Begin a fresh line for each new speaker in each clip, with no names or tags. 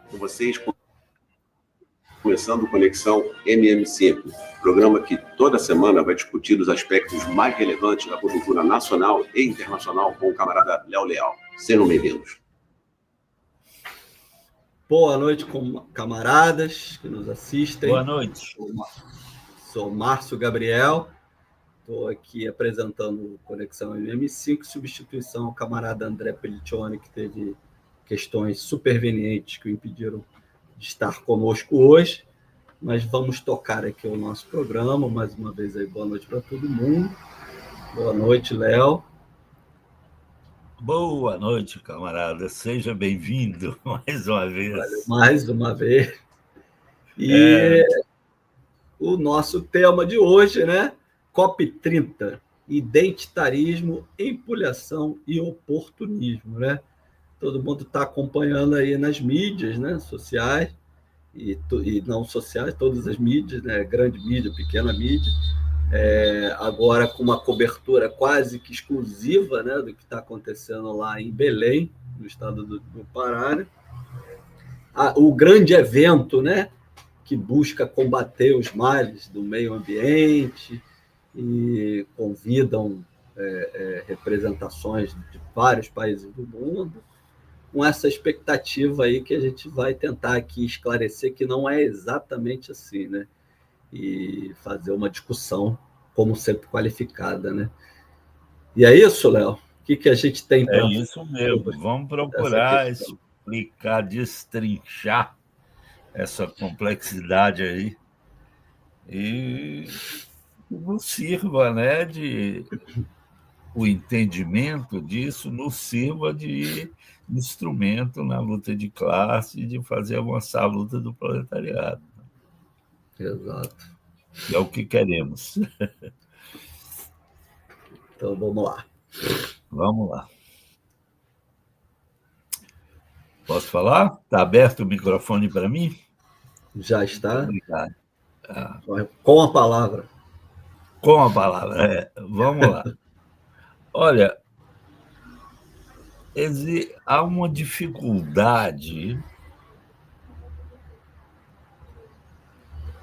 Com vocês, começando o Conexão MM5, programa que toda semana vai discutir os aspectos mais relevantes da conjuntura nacional e internacional com o camarada Léo Leal. Sejam bem-vindos.
Boa noite, camaradas que nos assistem.
Boa noite.
Sou Márcio Gabriel, estou aqui apresentando o Conexão MM5, substituição ao camarada André Pelliccioni, que teve questões supervenientes que o impediram de estar conosco hoje, mas vamos tocar aqui o nosso programa. Mais uma vez aí, boa noite para todo mundo. Boa noite, Léo.
Boa noite, camarada. Seja bem-vindo mais uma vez.
Valeu, mais uma vez. E o nosso tema de hoje, né? COP30, identitarismo, empulhação e oportunismo, né? Todo mundo está acompanhando aí nas mídias, né, sociais e não sociais, todas as mídias, né, grande mídia, pequena mídia, agora com uma cobertura quase que exclusiva, né, do que está acontecendo lá em Belém, no estado do Pará, né? O grande evento, né, que busca combater os males do meio ambiente e convidam representações de vários países do mundo, com essa expectativa aí que a gente vai tentar aqui esclarecer que não é exatamente assim, né? E fazer uma discussão, como sempre, qualificada, né? E é isso, Léo? O que a gente tem para...
É isso mesmo. Vamos procurar explicar, destrinchar essa complexidade aí e nos sirva, né, o entendimento disso nos sirva de instrumento na luta de classe e de fazer avançar a luta do proletariado.
Exato.
É o que queremos.
Então, vamos lá.
Vamos lá. Posso falar? Está aberto o microfone para mim?
Já está.
Obrigado.
Com a palavra.
Com a palavra, Vamos lá. Olha, há uma dificuldade,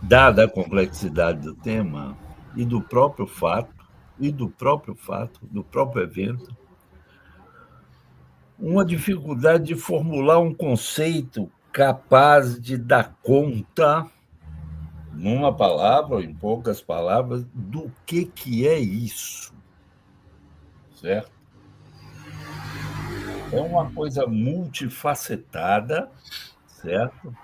dada a complexidade do tema e do próprio fato, do próprio evento, uma dificuldade de formular um conceito capaz de dar conta, numa palavra ou em poucas palavras, do que é isso, certo? É uma coisa multifacetada, certo?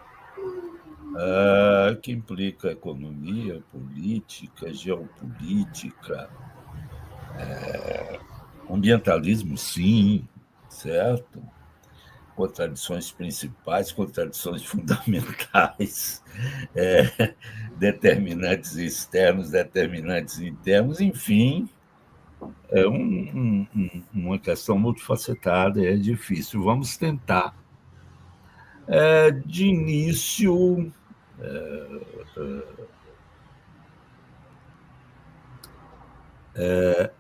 Que implica economia, política, geopolítica, ambientalismo, sim, certo? Contradições principais, contradições fundamentais, determinantes externos, determinantes internos, enfim, é uma questão multifacetada, é difícil. Vamos tentar. De início,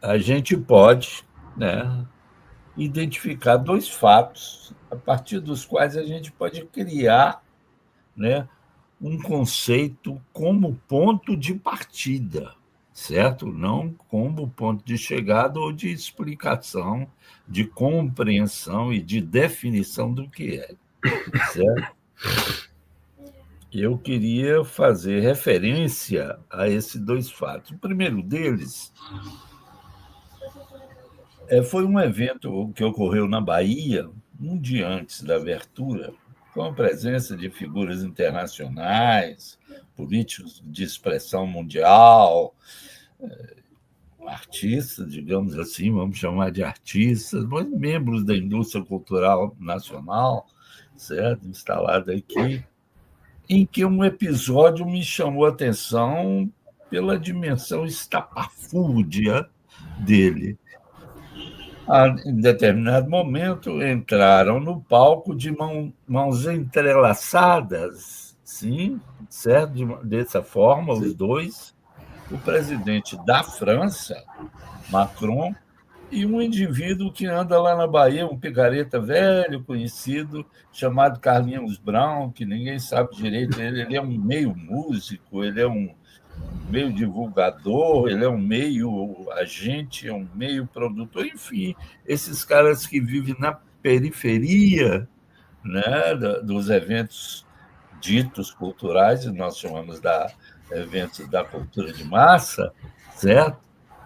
a gente pode, né, identificar dois fatos a partir dos quais a gente pode criar, né, um conceito como ponto de partida, certo? Não como ponto de chegada ou de explicação, de compreensão e de definição do que é, certo? Eu queria fazer referência a esses dois fatos. O primeiro deles foi um evento que ocorreu na Bahia, um dia antes da abertura, com a presença de figuras internacionais, políticos de expressão mundial, artistas, digamos assim, vamos chamar de artistas, mas membros da indústria cultural nacional, certo? Instalada aqui, em que um episódio me chamou a atenção pela dimensão estapafúrdia dele. Em determinado momento, entraram no palco de mãos entrelaçadas, sim, certo? Dessa forma, os dois, o presidente da França, Macron, e um indivíduo que anda lá na Bahia, um picareta velho, conhecido, chamado Carlinhos Brown, que ninguém sabe direito. Ele é um meio músico, ele é um meio divulgador, ele é um meio agente, é um meio produtor, enfim, esses caras que vivem na periferia, né, dos eventos ditos culturais, e nós chamamos de eventos da cultura de massa, certo?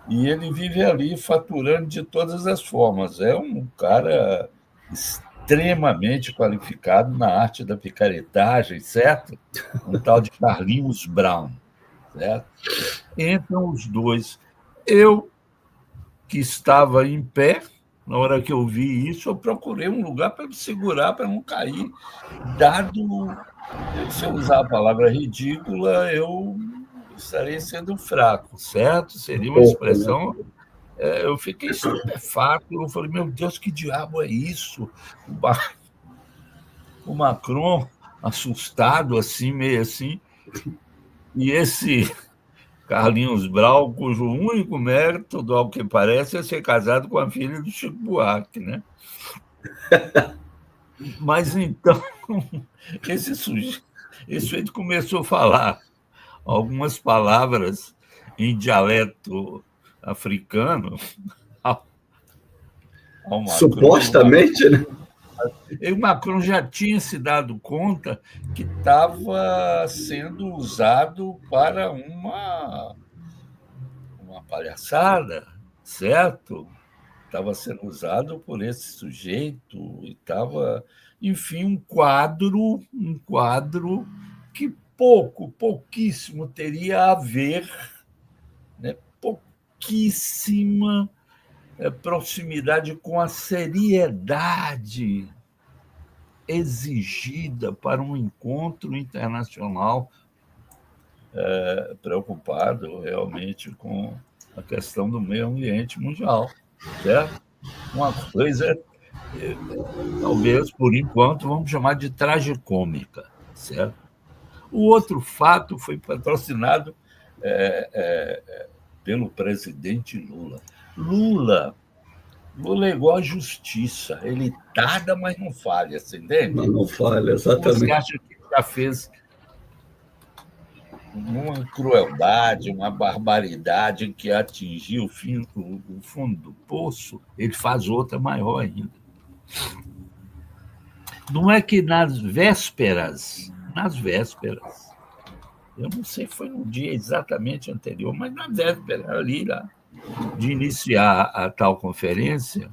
E ele vive ali faturando de todas as formas. É um cara extremamente qualificado na arte da picaretagem, certo? Um tal de Carlinhos Brown, certo? Entram os dois. Eu, que estava em pé, na hora que eu vi isso, eu procurei um lugar para me segurar, para não cair, dado, se eu usar a palavra ridícula, eu estarei sendo fraco, certo? Seria uma expressão... Eu fiquei estupefato, eu falei, meu Deus, que diabo é isso? O Macron, assustado, assim, meio assim, e esse Carlinhos Brau, cujo único mérito, ao que parece, é ser casado com a filha do Chico Buarque, né? Mas então, esse sujeito começou a falar algumas palavras em dialeto africano ao Macron.
Supostamente, né?
E o Macron já tinha se dado conta que estava sendo usado para uma palhaçada, certo? Estava sendo usado por esse sujeito e estava, enfim, um quadro que pouquíssimo teria a ver, né? Pouquíssima proximidade com a seriedade exigida para um encontro internacional preocupado realmente com a questão do meio ambiente mundial, certo? Uma coisa, talvez, por enquanto, vamos chamar de tragicômica, certo? O outro fato foi patrocinado pelo presidente Lula. Lula é igual à justiça, ele tarda, mas não falha, você entende?
Não falha, exatamente.
Você acha que já fez uma crueldade, uma barbaridade que atingiu o fundo do poço, ele faz outra maior ainda. Não é que nas vésperas, eu não sei se foi no dia exatamente anterior, mas na véspera, ali, lá, de iniciar a tal Conferência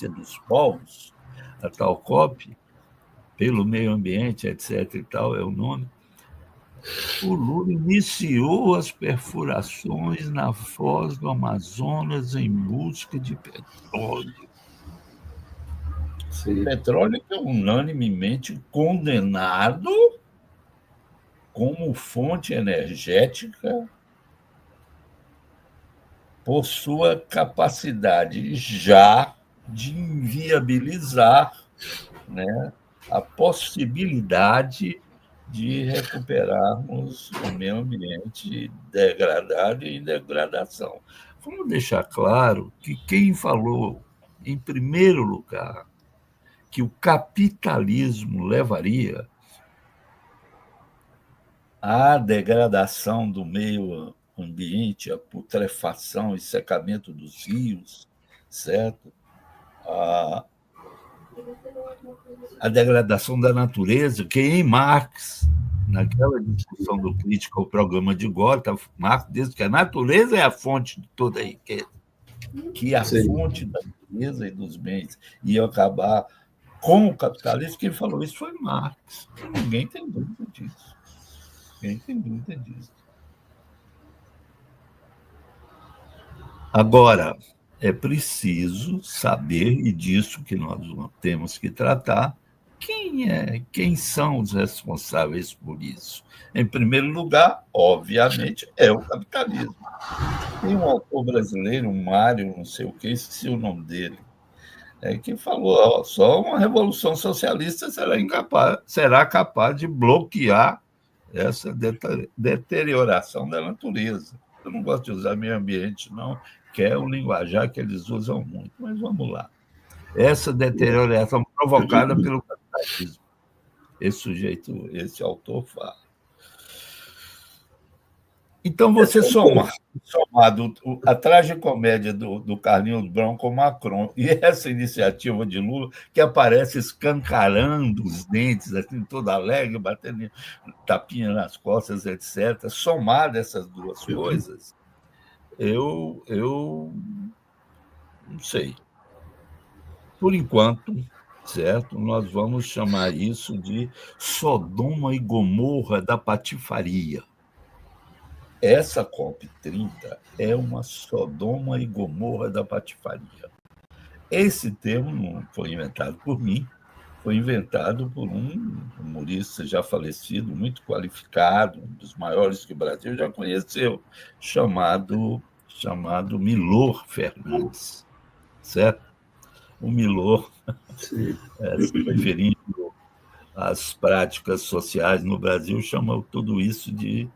dos Povos, a tal COP, pelo meio ambiente, etc. e tal, é o nome, o Lula iniciou as perfurações na foz do Amazonas em busca de petróleo. Sim. Petróleo que é unanimemente condenado como fonte energética por sua capacidade já de inviabilizar, né, a possibilidade de recuperarmos o meio ambiente degradado e em degradação. Vamos deixar claro que quem falou, em primeiro lugar, que o capitalismo levaria à degradação do meio ambiente, a putrefação e secamento dos rios, certo? A degradação da natureza, que em Marx, naquela discussão do crítico ao programa de Gotha, Marx diz que a natureza é a fonte de toda a riqueza, que a fonte da riqueza e dos bens ia acabar com o capitalismo. Quem falou isso foi Marx. Ninguém tem dúvida disso. Agora, é preciso saber, e disso que nós temos que tratar, quem são os responsáveis por isso. Em primeiro lugar, obviamente, é o capitalismo. Tem um autor brasileiro, um Mário, não sei o que, esqueci o nome dele, que falou, só uma revolução socialista será capaz de bloquear essa deterioração da natureza. Eu não gosto de usar meio ambiente, não, que é o linguajar que eles usam muito. Mas vamos lá. Essa deterioração provocada pelo capitalismo. Esse autor fala. Então, você somado a tragicomédia do Carlinhos Brown com Macron e essa iniciativa de Lula, que aparece escancarando os dentes, assim, todo alegre, batendo tapinha nas costas, etc., somado essas duas coisas, eu não sei. Por enquanto, certo, nós vamos chamar isso de Sodoma e Gomorra da patifaria. Essa COP30 é uma Sodoma e Gomorra da patifaria. Esse termo não foi inventado por mim, foi inventado por um humorista já falecido, muito qualificado, um dos maiores que o Brasil já conheceu, chamado Milor Fernandes, certo? O Milor, se referindo às práticas sociais no Brasil, chama tudo isso de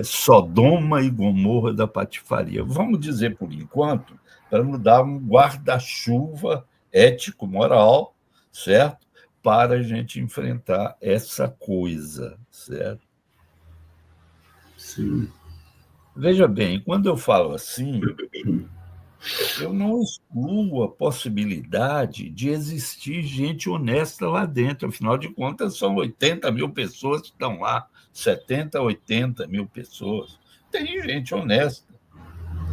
Sodoma e Gomorra da patifaria. Vamos dizer, por enquanto, para nos dar um guarda-chuva ético-moral, certo? Para a gente enfrentar essa coisa, certo?
Sim.
Veja bem, quando eu falo assim, eu não excluo a possibilidade de existir gente honesta lá dentro. Afinal de contas, são 80 mil pessoas que estão lá, 70, 80 mil pessoas. Tem gente honesta,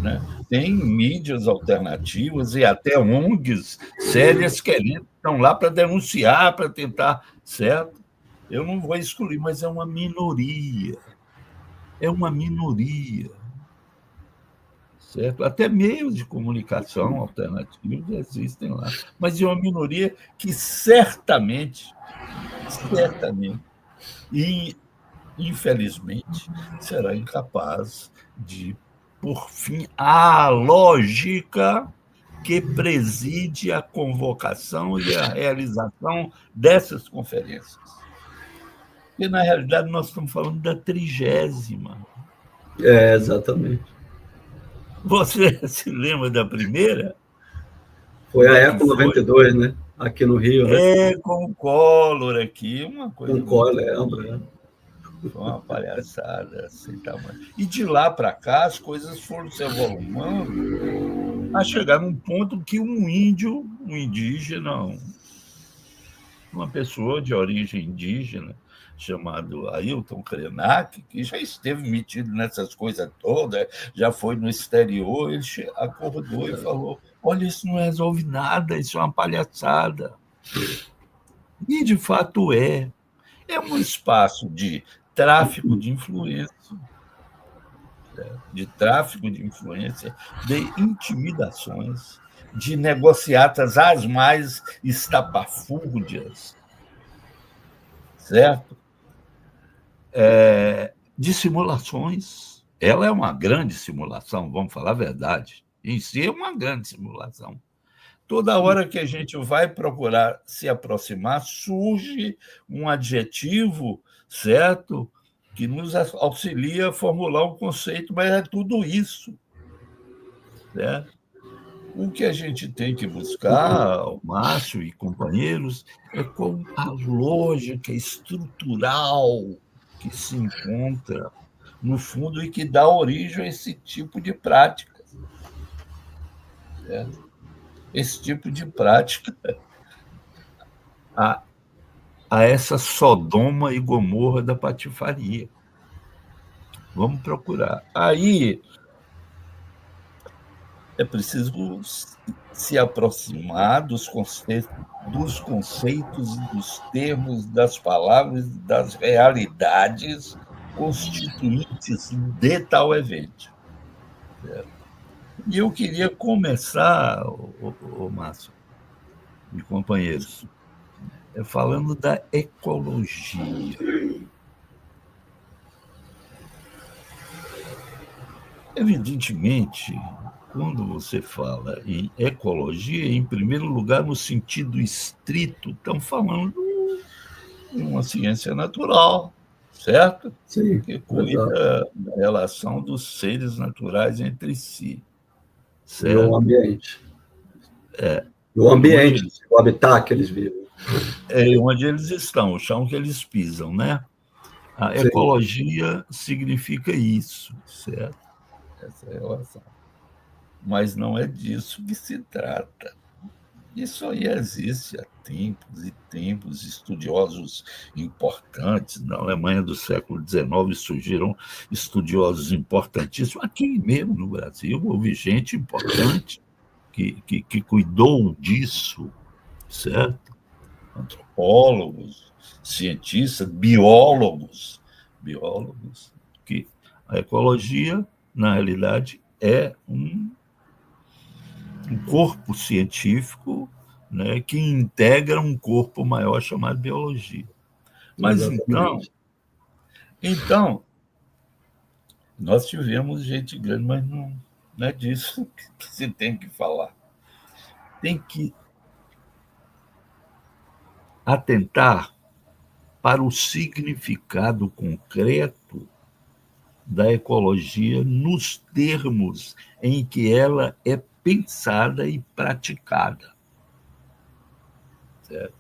né? Tem mídias alternativas e até ONGs sérias que estão lá para denunciar, para tentar, certo? Eu não vou excluir, mas é uma minoria. É uma minoria. Certo? Até meios de comunicação alternativos existem lá, mas é uma minoria que certamente, e infelizmente, será incapaz de por fim à lógica que preside a convocação e a realização dessas conferências. E, na realidade, nós estamos falando da 30ª.
Exatamente.
Você se lembra da primeira?
Foi a Eco 92, né? Aqui no Rio, né?
Com o Collor aqui, uma coisa.
Com o Collor, lembra?
Foi uma palhaçada sem tamanho. E de lá para cá, as coisas foram se evoluindo a chegar num ponto que um indígena, uma pessoa de origem indígena, chamado Ailton Krenak, que já esteve metido nessas coisas todas, já foi no exterior, ele acordou e falou: olha, isso não resolve nada, isso é uma palhaçada. E, de fato, é um espaço de tráfico de influência, de intimidações, de negociatas as mais estapafúrdias, certo? De simulações. Ela é uma grande simulação, vamos falar a verdade. Em si é uma grande simulação. Toda hora que a gente vai procurar se aproximar, surge um adjetivo, certo? Que nos auxilia a formular um conceito, mas é tudo isso, certo? O que a gente tem que buscar, o Márcio e companheiros, é qual a lógica estrutural que se encontra no fundo e que dá origem a esse tipo de prática. Certo? Esse tipo de prática a essa Sodoma e Gomorra da patifaria. Vamos procurar. Aí é preciso se aproximar dos conceitos, dos termos, das palavras, das realidades constituintes de tal evento. E eu queria começar, Márcio e companheiros, falando da ecologia. Evidentemente, quando você fala em ecologia, em primeiro lugar, no sentido estrito, estão falando de uma ciência natural, certo?
Sim,
que cuida da relação dos seres naturais entre si.
E o
certo?
ambiente.
É.
E o ambiente, o habitat que eles vivem.
É onde eles estão, o chão que eles pisam, né? A
Sim.
ecologia significa isso, certo? Essa é a relação. Mas não é disso que se trata. Isso aí existe há tempos e tempos. Estudiosos importantes na Alemanha do século XIX surgiram estudiosos importantíssimos. Aqui mesmo no Brasil houve gente importante que cuidou disso, certo? Antropólogos, cientistas, biólogos, que a ecologia, na realidade, é um corpo científico, né, que integra um corpo maior chamado biologia. Mas então nós tivemos gente grande, mas não é disso que se tem que falar. Tem que atentar para o significado concreto da ecologia nos termos em que ela é pensada e praticada. Certo?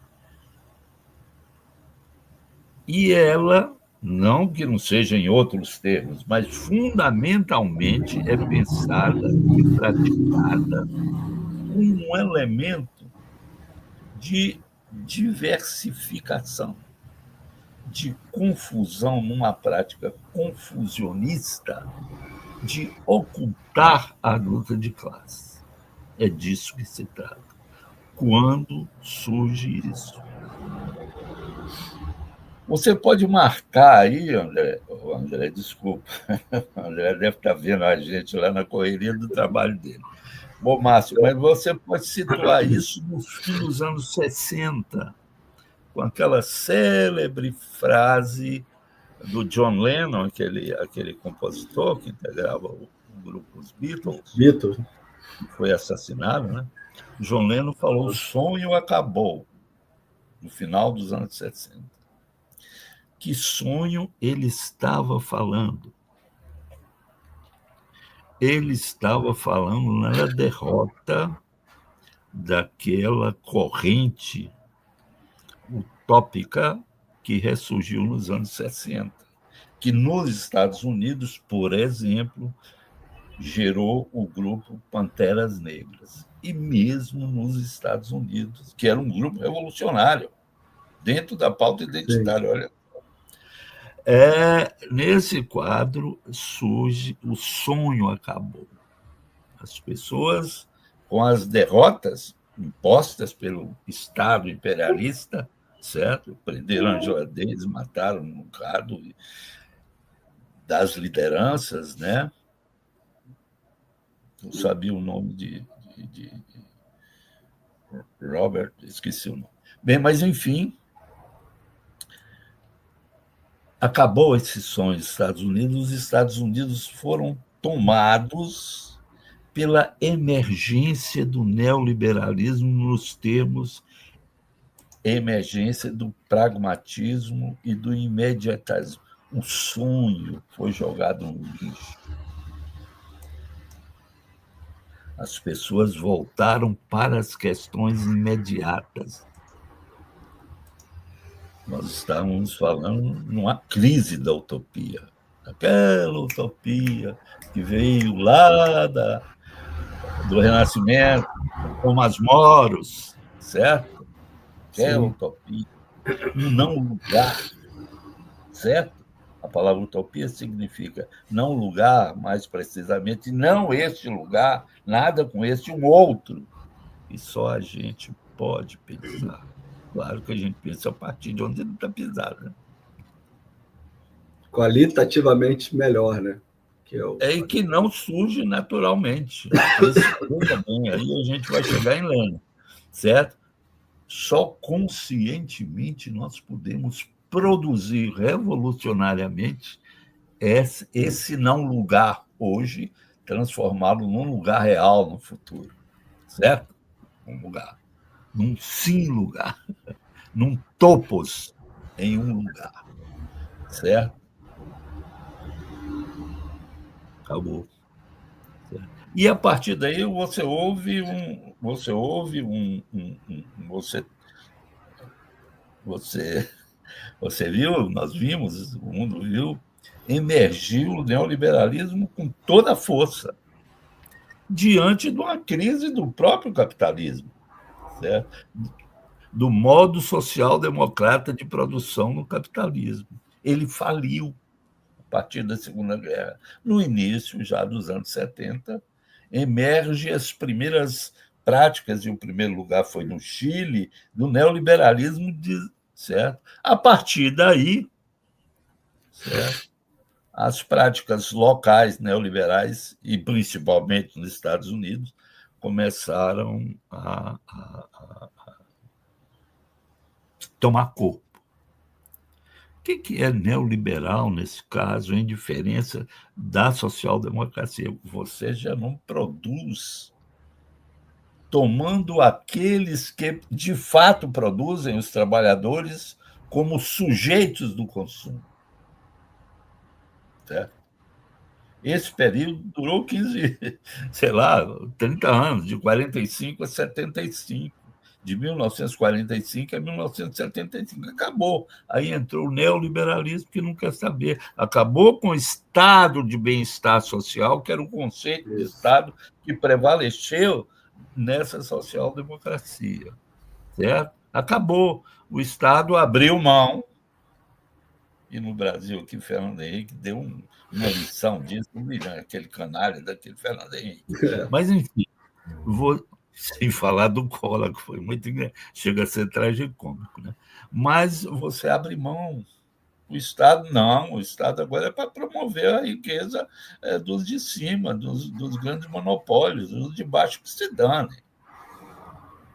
E ela, não que não seja em outros termos, mas fundamentalmente é pensada e praticada como um elemento de diversificação, de confusão, numa prática confusionista, de ocultar a luta de classe. É disso que se trata. Quando surge isso? Você pode marcar aí, André, desculpa, o André deve estar vendo a gente lá na correria do trabalho dele. Bom, Márcio, mas você pode situar isso no fim dos anos 60, com aquela célebre frase do John Lennon, aquele compositor que integrava o grupo Os Beatles, que foi assassinado, né? John Lennon falou: o sonho acabou, no final dos anos 60. Que sonho ele estava falando? Ele estava falando na derrota daquela corrente utópica que ressurgiu nos anos 60, que nos Estados Unidos, por exemplo, gerou o grupo Panteras Negras. E mesmo nos Estados Unidos, que era um grupo revolucionário, dentro da pauta identitária. Sim. Olha, nesse quadro surge o sonho acabou. As pessoas, com as derrotas impostas pelo Estado imperialista, certo? Prenderam Angela Davis, mataram um bocado das lideranças, né? Não sabia o nome de Robert, esqueci o nome. Bem, mas enfim, acabou esse sonho dos Estados Unidos. Os Estados Unidos foram tomados pela emergência do neoliberalismo nos termos emergência do pragmatismo e do imediatismo. O sonho foi jogado no lixo. As pessoas voltaram para as questões imediatas. Nós estávamos falando numa crise da utopia. Aquela utopia que veio lá do Renascimento, Tomás Moros, certo? Aquela utopia. Um não lugar, certo? A palavra utopia significa não lugar, mais precisamente, não este lugar, nada com este, um outro. E só a gente pode pensar. Claro que a gente pensa a partir de onde ele está pisado, né?
Qualitativamente melhor, né?
E que não surge naturalmente. Bem, aí a gente vai chegar em Lenin, certo? Só conscientemente nós podemos produzir revolucionariamente esse não lugar hoje, transformá-lo num lugar real no futuro, certo? Um lugar, num sim lugar, num topos em um lugar, certo? Acabou. Certo? E a partir daí você viu, nós vimos, o mundo viu, emergiu o neoliberalismo com toda a força diante de uma crise do próprio capitalismo, certo? Do modo social-democrata de produção no capitalismo. Ele faliu a partir da Segunda Guerra. No início, já dos anos 70, emergem as primeiras práticas, e o primeiro lugar foi no Chile, do neoliberalismo, certo? A partir daí, certo? As práticas locais neoliberais, e principalmente nos Estados Unidos, começaram a tomar corpo. O que é neoliberal nesse caso, em diferença da social-democracia? Você já não produz tomando aqueles que de fato produzem, os trabalhadores, como sujeitos do consumo. Certo? Esse período durou 30 anos, de 45 a 75. De 1945 a 1975. Acabou. Aí entrou o neoliberalismo, que não quer saber. Acabou com o estado de bem-estar social, que era o conceito de estado que prevaleceu nessa social-democracia. Certo? Acabou. O Estado abriu mão, e no Brasil, aqui, Fernando Henrique deu uma lição disso, aquele canalha daquele Fernando Henrique. Mas, enfim, sem falar do Collor, que foi muito engraçado, chega a ser tragicômico, né? Mas você abre mão. O Estado não, o Estado agora é para promover a riqueza dos de cima, dos grandes monopólios, os de baixo que se danem.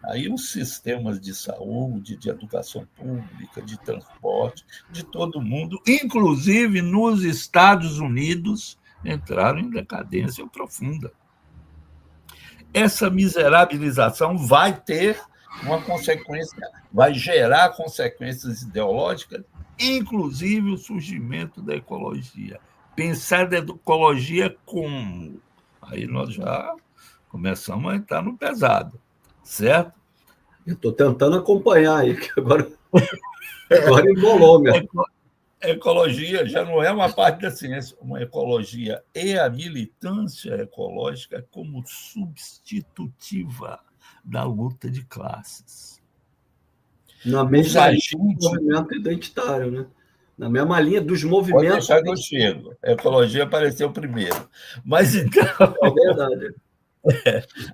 Aí os sistemas de saúde, de educação pública, de transporte, de todo mundo, inclusive nos Estados Unidos, entraram em decadência profunda. Essa miserabilização vai ter uma consequência, vai gerar consequências ideológicas, inclusive o surgimento da ecologia. Pensar da ecologia como? Aí nós já começamos a entrar no pesado, certo?
Eu estou tentando acompanhar aí, que agora embolou mesmo.
Ecologia já não é uma parte da ciência, uma ecologia e a militância ecológica como substitutiva da luta de classes.
Na mesma linha do movimento identitário, né? Na mesma linha dos movimentos.
Pode deixar que eu chego. A ecologia apareceu primeiro. Mas então.
É verdade.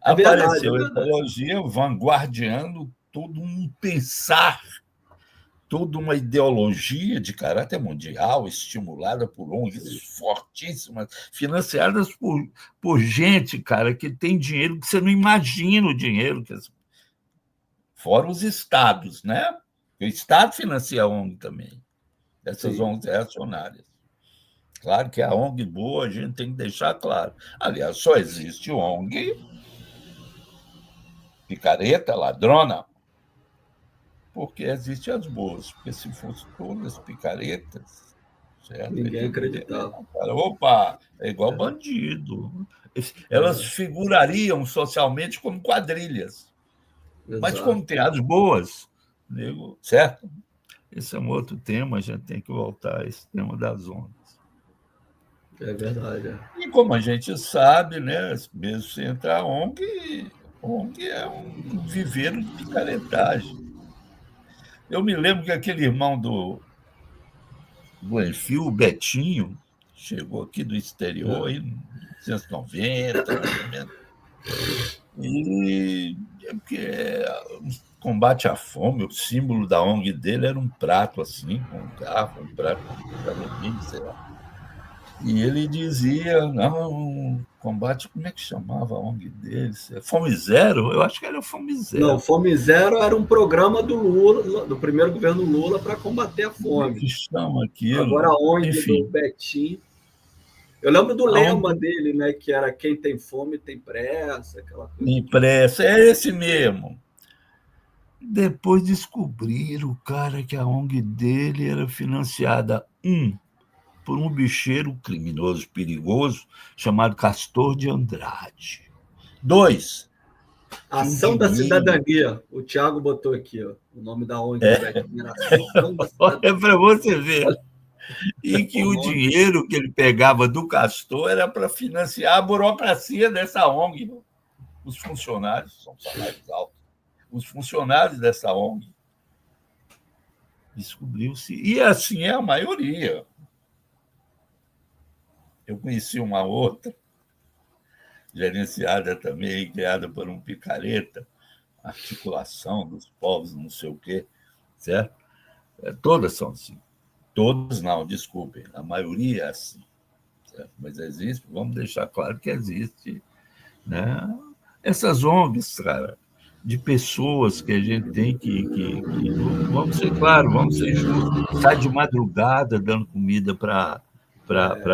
Apareceu a ecologia vanguardiando todo um pensar, toda uma ideologia de caráter mundial, estimulada por ONGs fortíssimas, financiadas por gente, cara, que tem dinheiro que você não imagina o dinheiro. Fora os estados, né? O Estado financia a ONG também, essas ONGs reacionárias. Claro que a ONG boa a gente tem que deixar claro. Aliás, só existe ONG picareta, ladrona, porque existem as boas. Porque se fossem todas picaretas, certo?
Ninguém acreditava.
Opa, é igual bandido. Elas figurariam socialmente como quadrilhas. Exato. Mas como tem as boas, digo, certo? Esse é um outro tema, a gente tem que voltar a esse tema das ondas.
É verdade.
E como a gente sabe, né, mesmo sem entrar a ONG é um viveiro de picaretagem. Eu me lembro que aquele irmão do Enfio, o Betinho, chegou aqui do exterior em 1990, mais ou menos. E combate à fome, o símbolo da ONG dele era um prato assim, com um garfo, um prato de alumínio, sei lá. E ele dizia, não, combate, como é que chamava a ONG deles? Fome Zero? Eu acho que era Fome Zero.
Não, Fome Zero era um programa do Lula, do primeiro governo Lula, para combater a fome.
Como é que chama aquilo?
Agora a ONG do Betinho. Eu lembro do lema dele, né? Que era quem tem fome tem pressa, aquela coisa.
Tem pressa, é esse mesmo. Depois descobriram, cara, que a ONG dele era financiada, por um bicheiro criminoso perigoso chamado Castor de Andrade. 2.
Ação da Cidadania. O Tiago botou aqui, ó, o nome da ONG. Ação da
Cidadania. É para você ver. E que o dinheiro que ele pegava do Castor era para financiar a burocracia dessa ONG. Os funcionários, são salários altos, os funcionários dessa ONG. Descobriu-se. E assim é a maioria. Eu conheci uma outra, gerenciada também, criada por um picareta, articulação dos povos, não sei o quê, certo? Todas são assim. Todas não, desculpem, a maioria é assim. Certo? Mas existe, vamos deixar claro que existe, né? Essas ONGs, cara, de pessoas que a gente tem que vamos ser claros, vamos ser justos, sai de madrugada dando comida para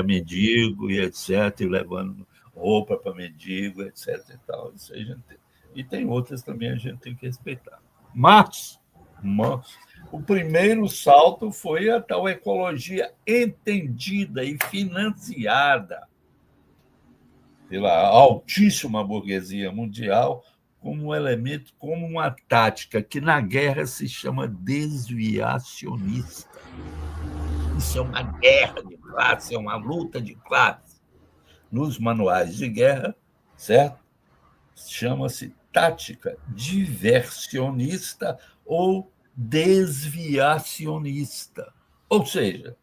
mendigo e etc., e levando roupa para mendigo, etc. e tal. Isso a gente tem. E tem outras também a gente tem que respeitar. Mas o primeiro salto foi a tal ecologia entendida e financiada pela altíssima burguesia mundial como um elemento, como uma tática que na guerra se chama desviacionista. Isso é uma guerra de classe, é uma luta de classe. Nos manuais de guerra, certo? Chama-se tática diversionista ou desviacionista. Ou seja,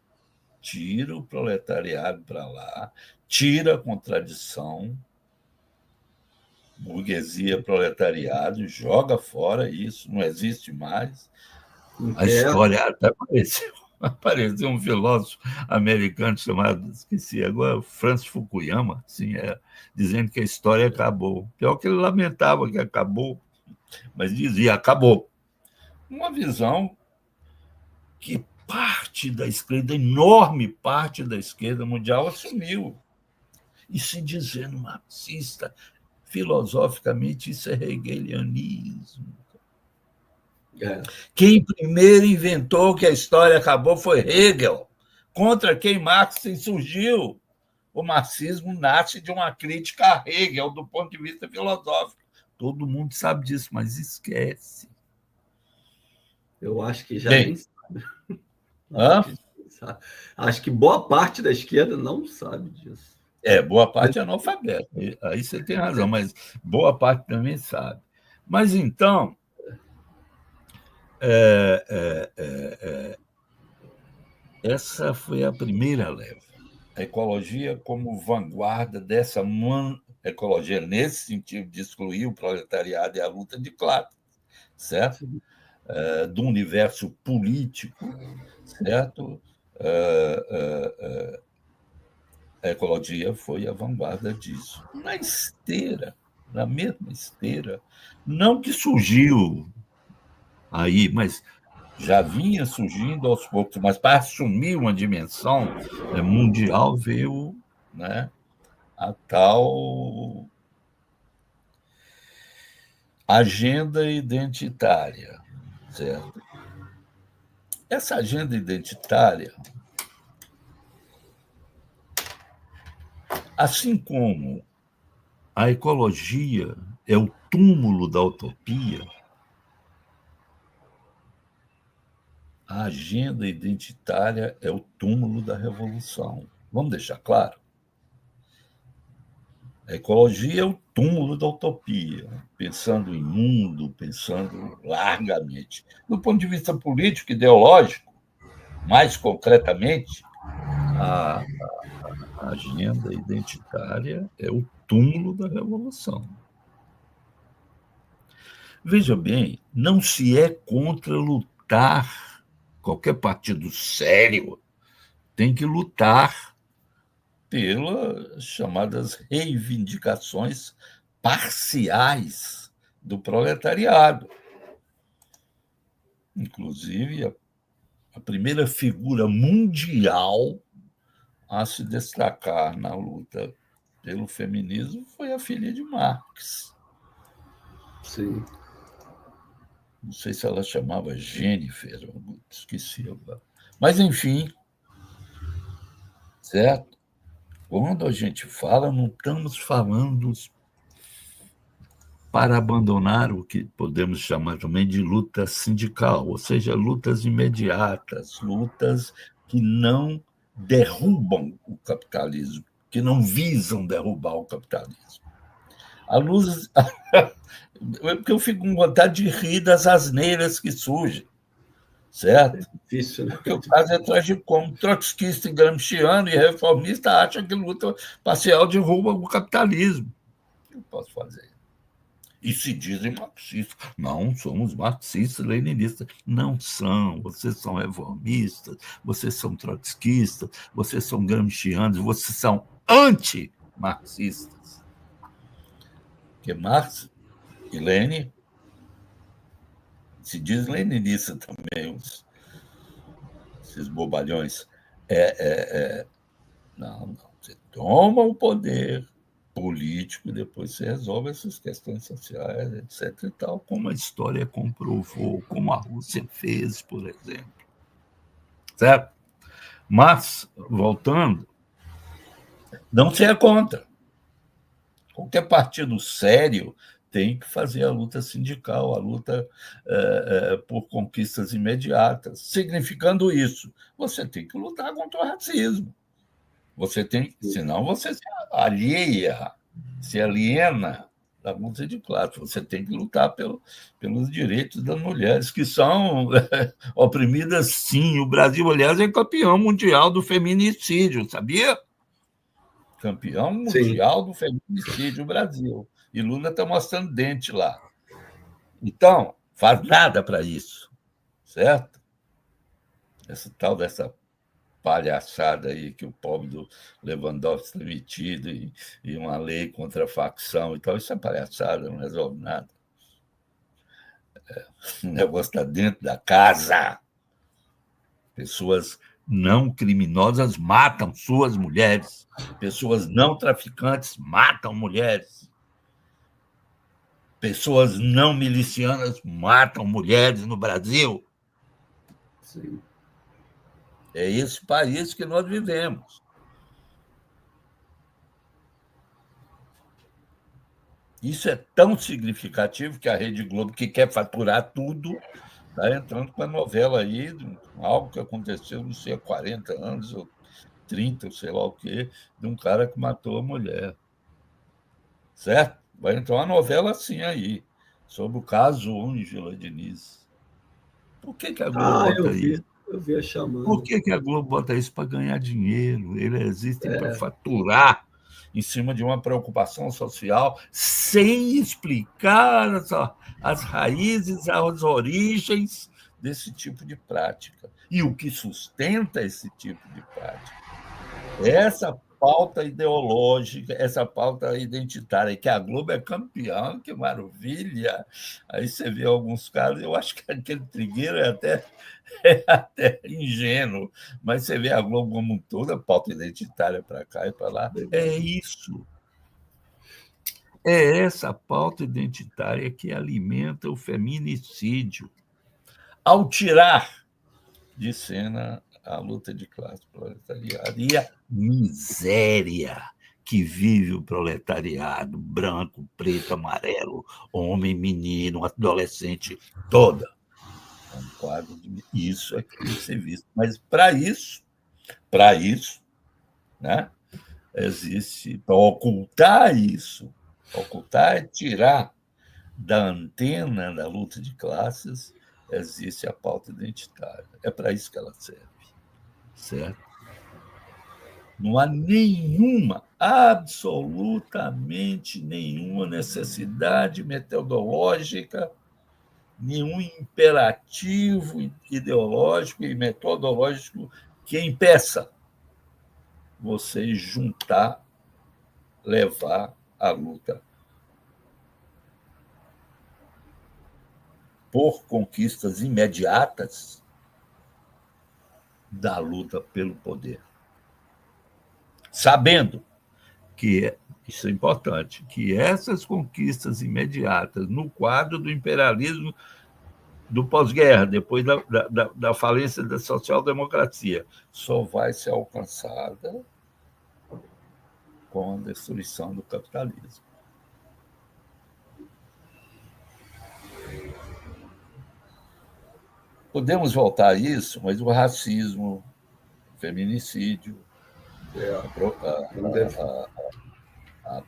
tira o proletariado para lá, tira a contradição, burguesia, proletariado, joga fora isso, não existe mais. A história até apareceu um filósofo americano chamado, esqueci agora, Francis Fukuyama, assim, dizendo que a história acabou. Pior que ele lamentava que acabou, mas dizia, acabou. Uma visão que parte da esquerda, enorme parte da esquerda mundial assumiu. E se dizendo marxista, filosoficamente, isso é hegelianismo. Quem primeiro inventou que a história acabou foi Hegel, contra quem Marx se insurgiu. O marxismo nasce de uma crítica a Hegel do ponto de vista filosófico. Todo mundo sabe disso, mas esquece.
Eu acho que já nem sabe. Acho que boa parte da esquerda não sabe disso.
Boa parte é analfabeta. Aí você tem razão, mas boa parte também sabe. Mas então, essa foi a primeira leva. A ecologia como vanguarda dessa ecologia nesse sentido de excluir o proletariado e a luta de classe, certo? Do universo político, certo? A ecologia foi a vanguarda disso. Na mesma esteira, não que surgiu aí, mas já vinha surgindo aos poucos, mas para assumir uma dimensão mundial veio, né, a tal agenda identitária, certo? Essa agenda identitária, assim como a ecologia é o túmulo da utopia, a agenda identitária é o túmulo da revolução. Vamos deixar claro? A ecologia é o túmulo da utopia, pensando em mundo, pensando largamente. Do ponto de vista político, ideológico, mais concretamente, a agenda identitária é o túmulo da revolução. Veja bem, não se é contra lutar. Qualquer partido sério tem que lutar pelas chamadas reivindicações parciais do proletariado. Inclusive, a primeira figura mundial a se destacar na luta pelo feminismo foi a filha de Marx.
Sim.
Não sei se ela chamava Jennifer, esqueci agora. Mas, enfim, certo? Quando a gente fala, não estamos falando para abandonar o que podemos chamar também de luta sindical, ou seja, lutas imediatas, lutas que não derrubam o capitalismo, que não visam derrubar o capitalismo. A luz. Porque eu fico com vontade de rir das asneiras que surgem, certo?
É difícil, né?
Porque o caso é tragicômico. Trotskista, gramsciano e reformista acham que luta parcial derruba o capitalismo. O que eu posso fazer? E se dizem marxistas. Não, somos marxistas, leninistas. Não são. Vocês são reformistas, vocês são trotskistas, vocês são gramscianos, vocês são anti-marxistas. Porque Marx e Lenin se diz leninista também, esses bobalhões. Não. Você toma o poder político e depois você resolve essas questões sociais, etc. e tal, como a história comprovou, como a Rússia fez, por exemplo. Certo? Mas, voltando, não se é contra. Qualquer partido sério tem que fazer a luta sindical, a luta por conquistas imediatas. Significando isso, você tem que lutar contra o racismo. Você tem, senão você se aliena da luta de classe. Você tem que lutar pelos direitos das mulheres, que são oprimidas, sim. O Brasil, aliás, é campeão mundial do feminicídio, sabia? Campeão mundial do feminicídio, o Brasil. E Lula está mostrando dente lá. Então, faz nada para isso, certo? Essa tal dessa palhaçada aí que o pobre do Lewandowski está metido e uma lei contra a facção e tal, isso é palhaçada, não resolve nada. O negócio está dentro da casa. Pessoas não criminosas matam suas mulheres. Pessoas não traficantes matam mulheres. Pessoas não milicianas matam mulheres no Brasil.
Sim.
É esse país que nós vivemos. Isso é tão significativo que a Rede Globo, que quer faturar tudo, está entrando com a novela aí, algo que aconteceu, não sei, há 40 anos, ou 30, ou sei lá o quê, de um cara que matou a mulher. Certo? Vai entrar uma novela assim aí, sobre o caso Ângela Diniz. Por que a Globo bota isso?
Eu vi a chamada.
Por que a Globo bota isso? Para ganhar dinheiro. Eles existem para faturar em cima de uma preocupação social, sem explicar as raízes, as origens desse tipo de prática. E o que sustenta esse tipo de prática. Essa pauta ideológica, essa pauta identitária, que a Globo é campeã, que maravilha. Aí você vê alguns casos, eu acho que aquele Trigueiro é até ingênuo, mas você vê a Globo como um todo, a pauta identitária para cá e para lá. É isso. É essa pauta identitária que alimenta o feminicídio. Ao tirar de cena a luta de classe proletariada e a miséria que vive o proletariado, branco, preto, amarelo, homem, menino, adolescente, toda. É um quadro de isso é que tem que ser visto. Mas para isso, né, existe, para ocultar isso, ocultar é tirar da antena da luta de classes, existe a pauta identitária. É para isso que ela serve. Certo? Não há absolutamente nenhuma necessidade metodológica, nenhum imperativo ideológico e metodológico que impeça você juntar, levar a luta por conquistas imediatas da luta pelo poder. Sabendo que, isso é importante, que essas conquistas imediatas, no quadro do imperialismo do pós-guerra, depois da falência da social-democracia, só vai ser alcançada com a destruição do capitalismo. Podemos voltar a isso, mas o racismo, o feminicídio,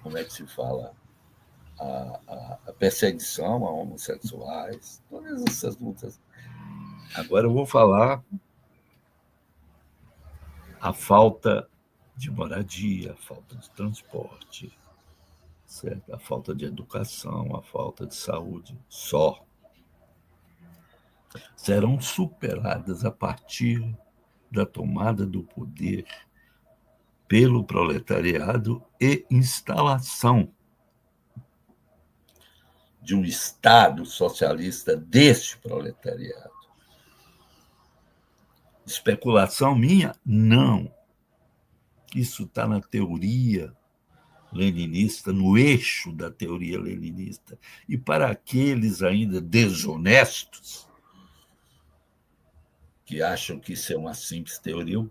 como é que se fala? A perseguição a homossexuais, todas essas lutas. Agora eu vou falar a falta de moradia, a falta de transporte, certo? A falta de educação, a falta de saúde, só serão superadas a partir da tomada do poder pelo proletariado e instalação de um Estado socialista deste proletariado. Especulação minha? Não. Isso está na teoria leninista, no eixo da teoria leninista. E para aqueles ainda desonestos, que acham que isso é uma simples teoria,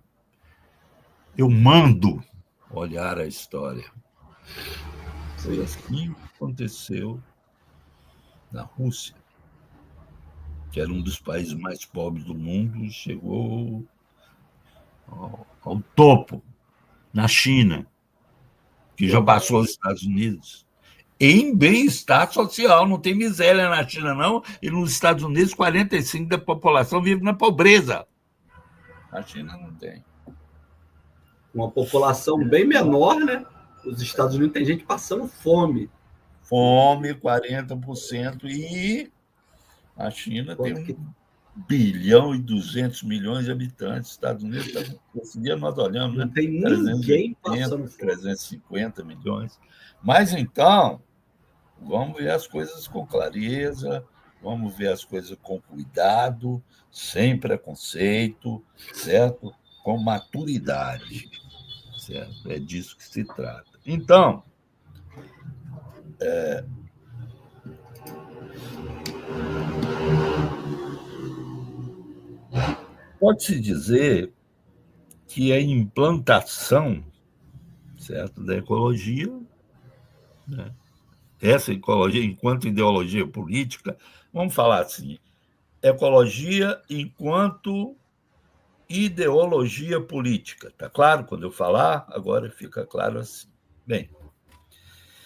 eu mando olhar a história. Foi assim que aconteceu na Rússia, que era um dos países mais pobres do mundo, e chegou ao topo, na China, que já passou aos Estados Unidos, em bem-estar social. Não tem miséria na China, não, e nos Estados Unidos 45% da população vive na pobreza. Na China não tem.
Uma população bem menor, né? Os Estados Unidos tem gente passando fome.
Fome, 40%, e a China tem 1,2 bilhão de habitantes. Estados Unidos, esse dia nós olhamos,
não
né?
tem ninguém
380,
passando fome.
350 milhões. Mas então, vamos ver as coisas com clareza, vamos ver as coisas com cuidado, sem preconceito, certo? Com maturidade, certo? É disso que se trata. Então, pode-se dizer que a implantação, certo, da ecologia, né? Essa ecologia, enquanto ideologia política, vamos falar assim, ecologia enquanto ideologia política. Está claro quando eu falar? Agora fica claro assim. Bem,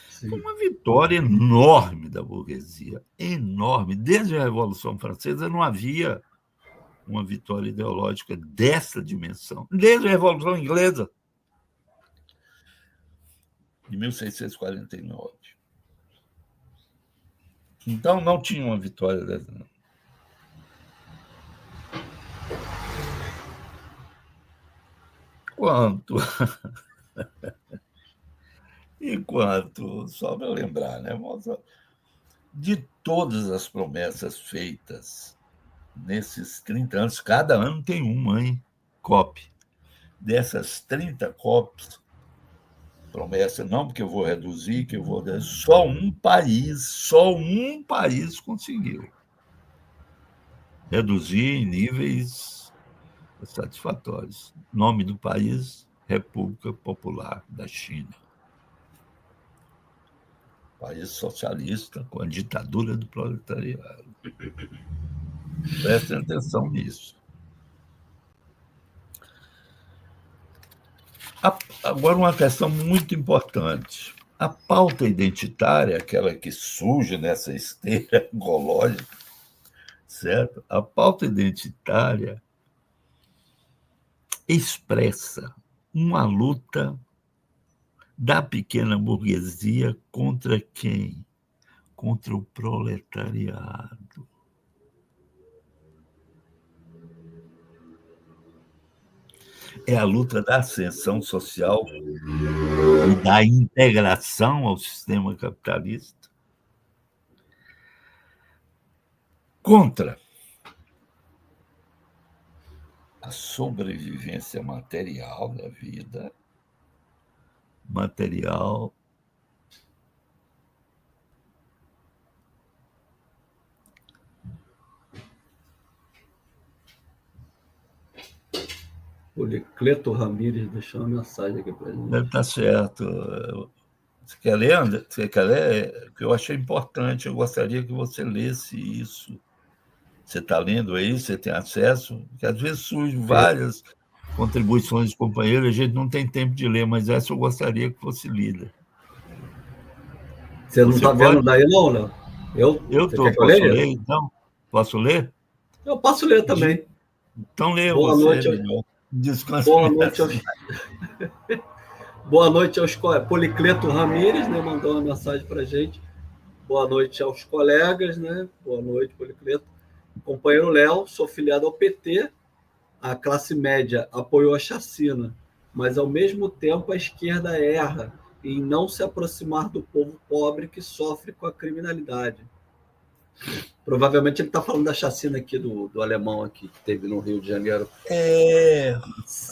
foi uma vitória enorme da burguesia, enorme. Desde a Revolução Francesa não havia uma vitória ideológica dessa dimensão. Desde a Revolução Inglesa, de 1649. Então, não tinha uma vitória dessa, não. Enquanto, só para lembrar, né, moça, de todas as promessas feitas nesses 30 anos, cada ano tem uma, hein? COP. Dessas 30 COPs, promessa não porque eu vou reduzir, que eu vou... Só um país conseguiu reduzir em níveis satisfatórios. Nome do país, República Popular da China. País socialista com a ditadura do proletariado. Prestem atenção nisso. Agora, uma questão muito importante. A pauta identitária, aquela que surge nessa esteira ecológica, certo? A pauta identitária expressa uma luta da pequena burguesia contra quem? Contra o proletariado. É a luta da ascensão social e da integração ao sistema capitalista contra a sobrevivência material da vida, material
Policleto Ramírez deixou uma mensagem aqui para gente.
Deve estar certo. Você quer ler, André? Você quer ler? Que eu achei importante, eu gostaria que você lesse isso. Você está lendo aí, você tem acesso, porque às vezes surgem várias contribuições de companheiros, a gente não tem tempo de ler, mas essa eu gostaria que fosse lida.
Você não está vendo daí, não, Léo?
Eu estou. Posso ler, então? Posso ler?
Eu posso ler também.
Então leia
Boa
você,
noite.
melhor. Descanse.
Boa noite aos Policleto Ramírez, né? Mandou uma mensagem para a gente. Boa noite aos colegas, né? Boa noite, Policleto. Companheiro Léo, sou filiado ao PT. A classe média apoiou a chacina, mas ao mesmo tempo a esquerda erra em não se aproximar do povo pobre que sofre com a criminalidade. Provavelmente ele está falando da chacina aqui do alemão aqui, que teve no Rio de Janeiro.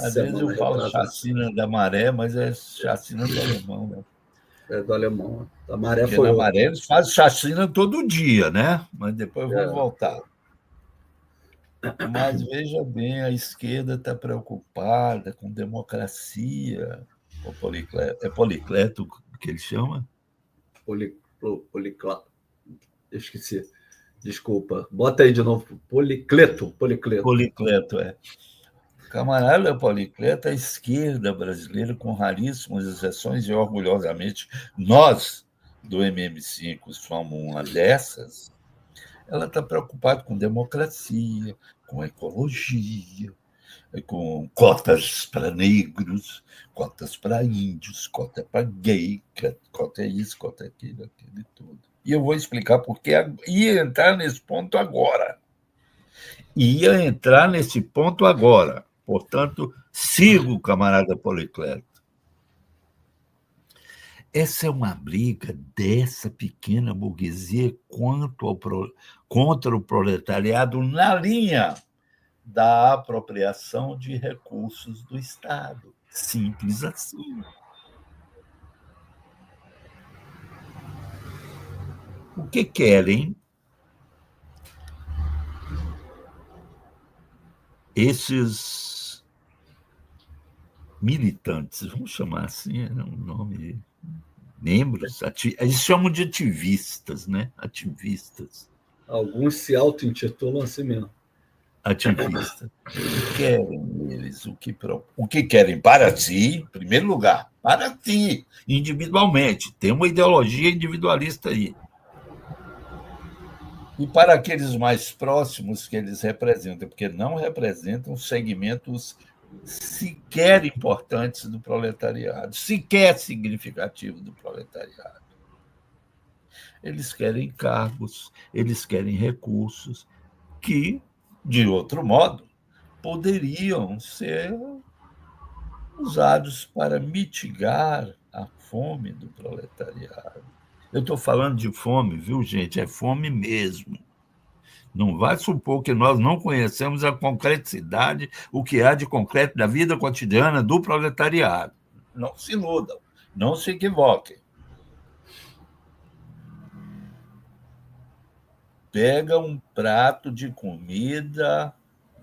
Às vezes eu falo chacina da Maré, mas é chacina do alemão, né?
É do alemão. A Maré
Porque
foi
na Maré eles fazem chacina todo dia, né? Mas depois vamos voltar. Mas veja bem, a esquerda está preocupada com democracia. É Policleto que ele chama?
Policleto. Eu esqueci. Desculpa. Bota aí de novo. Policleto,
é. Camarada Policleto, a esquerda brasileira, com raríssimas exceções, e orgulhosamente nós, do MM5, somos uma dessas, ela está preocupada com democracia, com ecologia, com cotas para negros, cotas para índios, cota para gay, cota é isso, cota é aquilo e tudo. E eu vou explicar porque ia entrar nesse ponto agora. Portanto, sigo o camarada Policleto. Essa é uma briga dessa pequena burguesia contra o proletariado na linha da apropriação de recursos do Estado. Simples assim. O que querem esses militantes, vamos chamar assim, é um nome, membros, eles chamam de ativistas, né? Ativistas.
Alguns se auto-intitulam assim mesmo.
Ativistas. Querem eles o que querem para si, em primeiro lugar, para si, individualmente. Tem uma ideologia individualista aí. E para aqueles mais próximos que eles representam, porque não representam segmentos sequer importantes do proletariado, sequer significativos do proletariado. Eles querem cargos, eles querem recursos que, de outro modo, poderiam ser usados para mitigar a fome do proletariado. Eu estou falando de fome, viu, gente? É fome mesmo. Não vai supor que nós não conhecemos a concreticidade, o que há de concreto da vida cotidiana do proletariado. Não se iludam, não se equivoquem. Pega um prato de comida,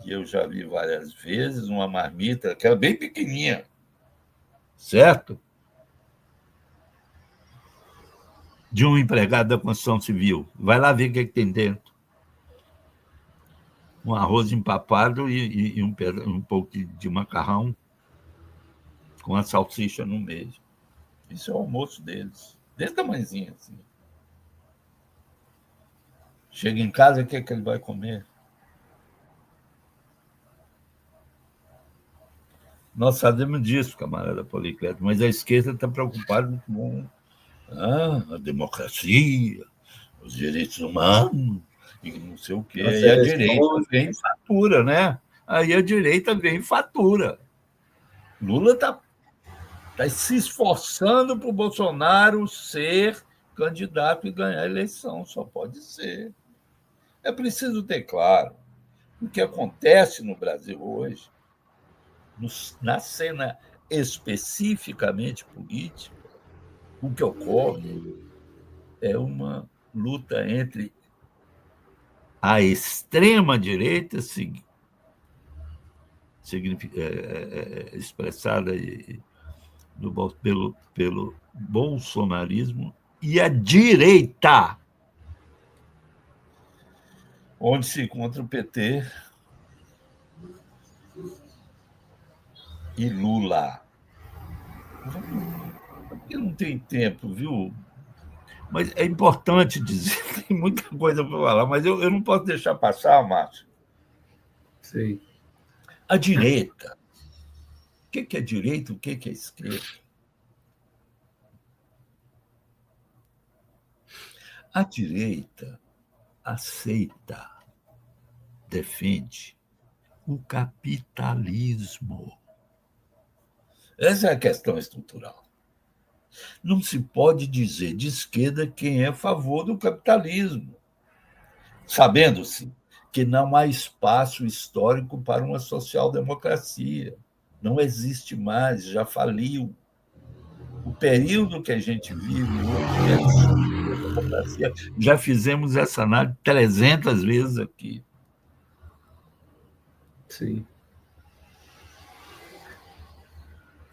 que eu já vi várias vezes, uma marmita, aquela bem pequenininha, certo? De um empregado da construção civil. Vai lá ver o que tem dentro. Um arroz empapado e um pouco de macarrão com a salsicha no meio. Isso é o almoço deles. Desse tamanhozinho, assim. Chega em casa, o que é que ele vai comer? Nós sabemos disso, camarada Policleto, mas a esquerda está preocupada com a democracia, os direitos humanos, e não sei o quê. E a direita vem em fatura, né? Aí a direita vem em fatura. Lula está se esforçando para o Bolsonaro ser candidato e ganhar a eleição, só pode ser. É preciso ter claro o que acontece no Brasil hoje, na cena especificamente política, o que ocorre é uma luta entre a extrema-direita, expressada pelo bolsonarismo e a direita, onde se encontra o PT e Lula. Porque não tem tempo, viu? Mas é importante dizer, tem muita coisa para falar, mas eu não posso deixar passar, Márcio.
Sim.
A direita. O que é direita, o que é esquerda? A direita aceita, defende o capitalismo. Essa é a questão estrutural. Não se pode dizer de esquerda quem é a favor do capitalismo, sabendo-se que não há espaço histórico para uma social-democracia. Não existe mais, já faliu. O período que a gente vive hoje é de democracia. Já fizemos essa análise 300 vezes aqui.
Sim.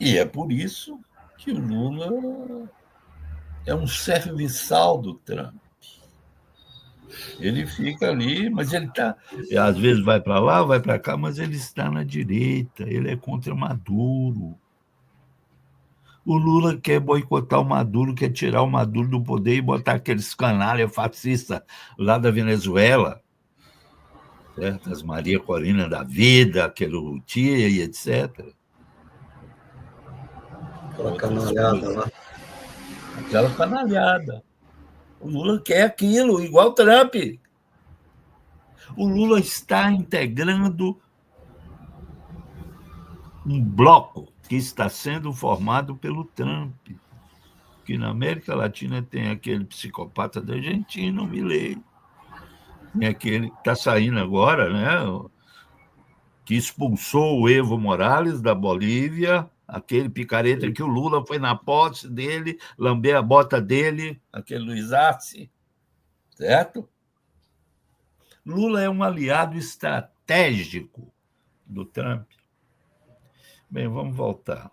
E é por isso que o Lula é um serviçal do Trump. Ele fica ali, mas ele está. Às vezes vai para lá, vai para cá, mas ele está na direita, ele é contra Maduro. O Lula quer boicotar o Maduro, quer tirar o Maduro do poder e botar aqueles canalha fascista lá da Venezuela, certo? As Maria Corina da vida, aquele Rutia e etc.
Aquela canalhada lá.
Aquela canalhada. O Lula quer aquilo, igual Trump. O Lula está integrando um bloco que está sendo formado pelo Trump, que na América Latina tem aquele psicopata da Argentina, o Milei, tem aquele que está saindo agora, né, que expulsou o Evo Morales da Bolívia, aquele picareta que o Lula foi na posse dele, lambeu a bota dele, aquele Luiz Arce, certo? Lula é um aliado estratégico do Trump. Bem, vamos voltar.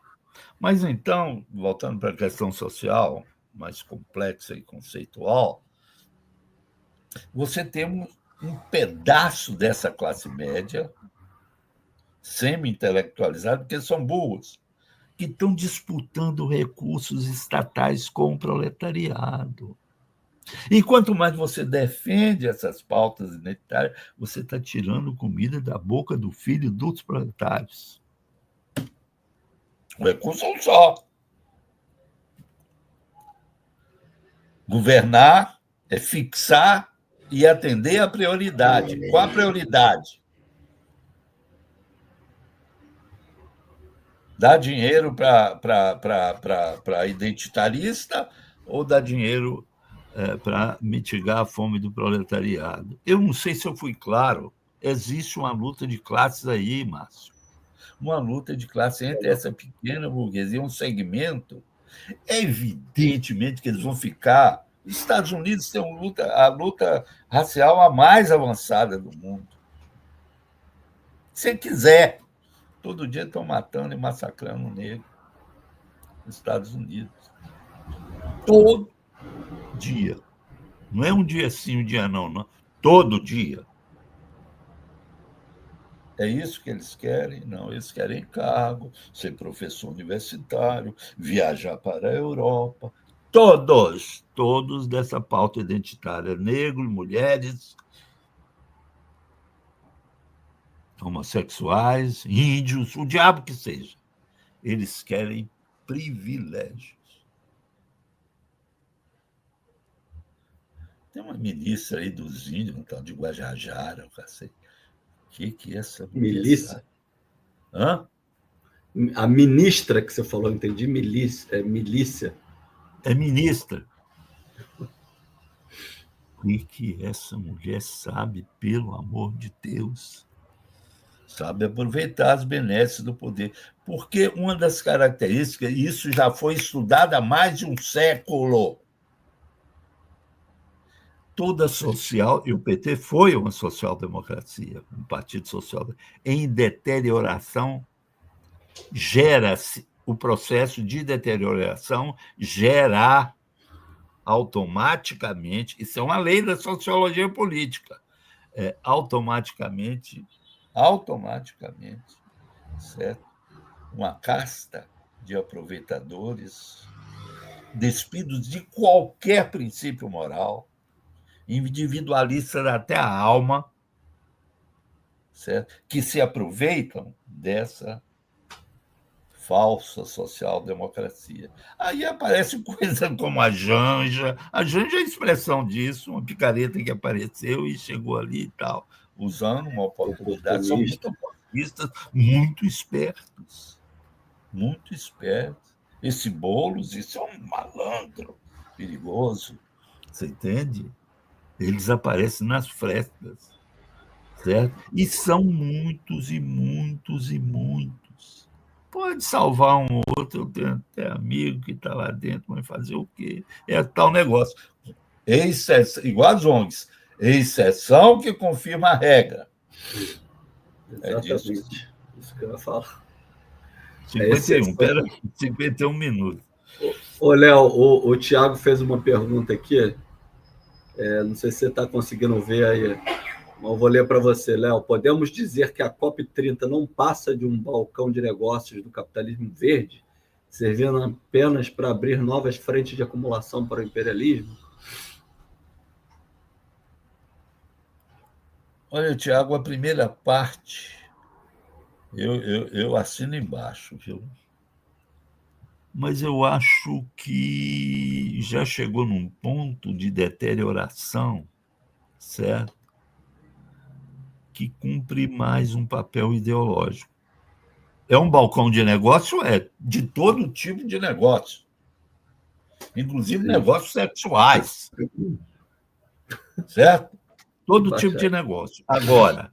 Mas então, voltando para a questão social, mais complexa e conceitual, você tem um pedaço dessa classe média, semi-intelectualizada, porque são burros, que estão disputando recursos estatais com o proletariado. E quanto mais você defende essas pautas identitárias, você está tirando comida da boca do filho dos proletários. O recurso é um só. Governar é fixar e atender a prioridade. Qual a prioridade? Dar dinheiro para identitarista ou dar dinheiro para mitigar a fome do proletariado? Eu não sei se eu fui claro. Existe uma luta de classes aí, Márcio. Uma luta de classe entre essa pequena burguesia, um segmento. Evidentemente que eles vão ficar. Os Estados Unidos têm a luta racial a mais avançada do mundo. Se quiser, todo dia estão matando e massacrando o negro nos Estados Unidos. Todo dia. Não é um dia sim, um dia não, não. Todo dia. É isso que eles querem? Não, eles querem cargo, ser professor universitário, viajar para a Europa. Todos dessa pauta identitária, negros, mulheres, homossexuais, índios, o diabo que seja. Eles querem privilégios. Tem uma ministra aí dos índios, um tal de Guajajara, o cacete. O que é essa
milícia?
Hã?
A ministra que você falou, entendi, milícia. É milícia.
É ministra. O que essa mulher sabe, pelo amor de Deus? Sabe aproveitar as benesses do poder. Porque uma das características, isso já foi estudado há mais de um século, toda social, e o PT foi uma social-democracia, um partido social, em deterioração, gera-se o processo de deterioração, gera automaticamente, isso é uma lei da sociologia política, automaticamente, certo? Uma casta de aproveitadores, despidos de qualquer princípio moral, individualistas até a alma, certo? Que se aproveitam dessa falsa social-democracia. Aí aparece coisa como a Janja. A Janja é a expressão disso, uma picareta que apareceu e chegou ali e tal, usando uma oportunidade. São muito oportunistas, muito espertos. Muito espertos. Esse Boulos, isso é um malandro perigoso. Você entende? Eles aparecem nas frestas, certo? E são muitos e muitos e muitos. Pode salvar um outro, eu tenho até amigo que está lá dentro, mas fazer o quê? É tal negócio. Exceção, igual as ONGs, exceção que confirma a regra.
Exatamente. Isso que eu ia falar.
51 minutos.
Ô, Léo, o Thiago fez uma pergunta aqui. Não sei se você está conseguindo ver aí. Mas eu vou ler para você, Léo. Podemos dizer que a COP30 não passa de um balcão de negócios do capitalismo verde, servindo apenas para abrir novas frentes de acumulação para o imperialismo?
Olha, Tiago, a primeira parte eu assino embaixo, viu? Mas eu acho que já chegou num ponto de deterioração, certo? Que cumpre mais um papel ideológico. É um balcão de negócio? É, de todo tipo de negócio. Inclusive negócios sexuais. Certo? Todo tipo de negócio. Agora,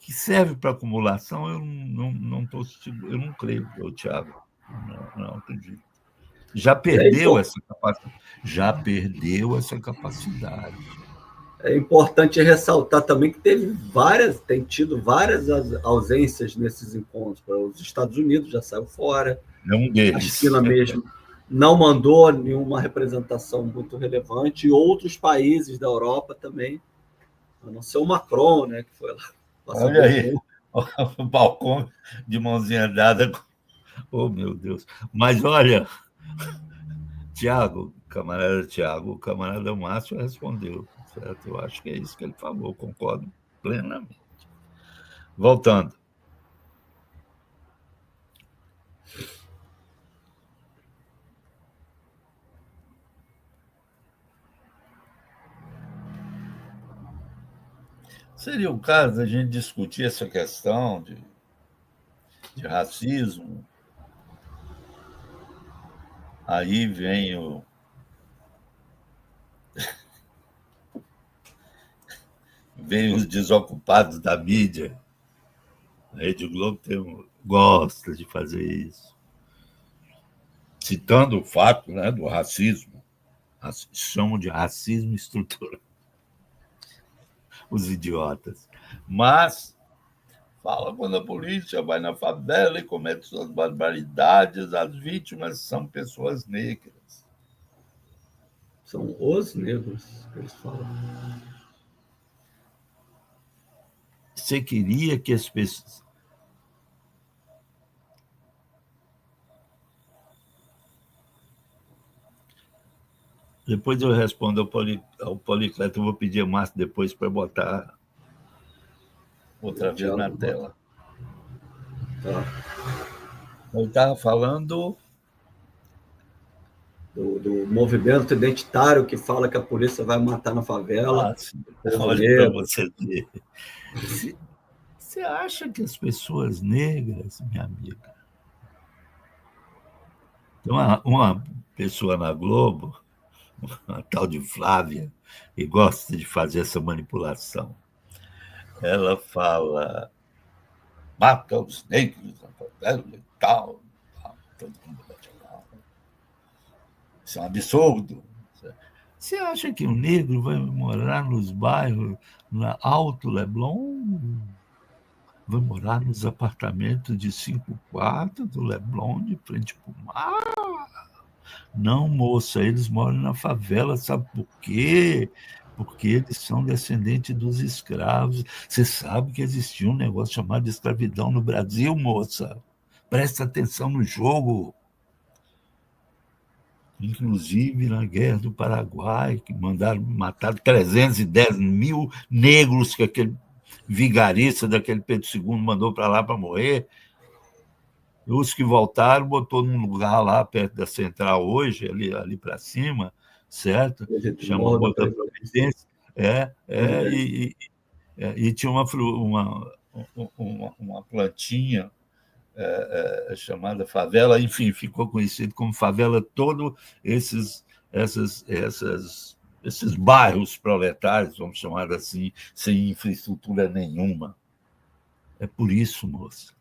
que serve para acumulação, eu não creio, Thiago. Não acredito. Já perdeu essa capacidade.
É importante ressaltar também que tem tido várias ausências nesses encontros. Os Estados Unidos já saiu fora.
É um deles.
A China mesmo não mandou nenhuma representação muito relevante. E outros países da Europa também, a não ser o Macron, né, que foi lá.
Olha aí, o balcão de mãozinha dada. Oh, meu Deus. Mas olha, Tiago, o camarada Márcio respondeu, certo? Eu acho que é isso que ele falou, concordo plenamente. Voltando. Seria o caso da gente discutir essa questão de racismo. Aí vem os desocupados da mídia. A Rede Globo gosta de fazer isso. Citando o fato, né, do racismo. Chamam de racismo estrutural. Os idiotas. Mas fala quando a polícia vai na favela e comete suas barbaridades, as vítimas são pessoas negras.
São os negros que eles falam.
Você queria que as pessoas... Depois eu respondo ao Policleto, eu vou pedir a Márcio depois para botar outra vez na tela.
Tá.
Eu estava falando
do movimento identitário que fala que a polícia vai matar na favela.
Olha para você ver. Você acha que as pessoas negras, minha amiga... Tem uma pessoa na Globo, uma tal de Flávia, que gosta de fazer essa manipulação. Ela fala, mata os negros na favela e tal. Todo mundo bate lá. Isso é um absurdo. Você acha que o negro vai morar nos bairros, na Alto Leblon? Vai morar nos apartamentos de 5 quartos do Leblon, de frente para o mar? Não, moça, eles moram na favela, sabe por quê? Porque eles são descendentes dos escravos. Você sabe que existia um negócio chamado escravidão no Brasil, moça? Presta atenção no jogo. Inclusive na Guerra do Paraguai, que mandaram matar 310 mil negros que aquele vigarista daquele Pedro II mandou para lá para morrer. Os que voltaram, botou num lugar lá perto da Central hoje, ali para cima, certo? Chama Rua da Providência. E tinha uma plantinha chamada favela, enfim, ficou conhecido como favela todos esses bairros proletários, vamos chamar assim, sem infraestrutura nenhuma. É por isso, moça.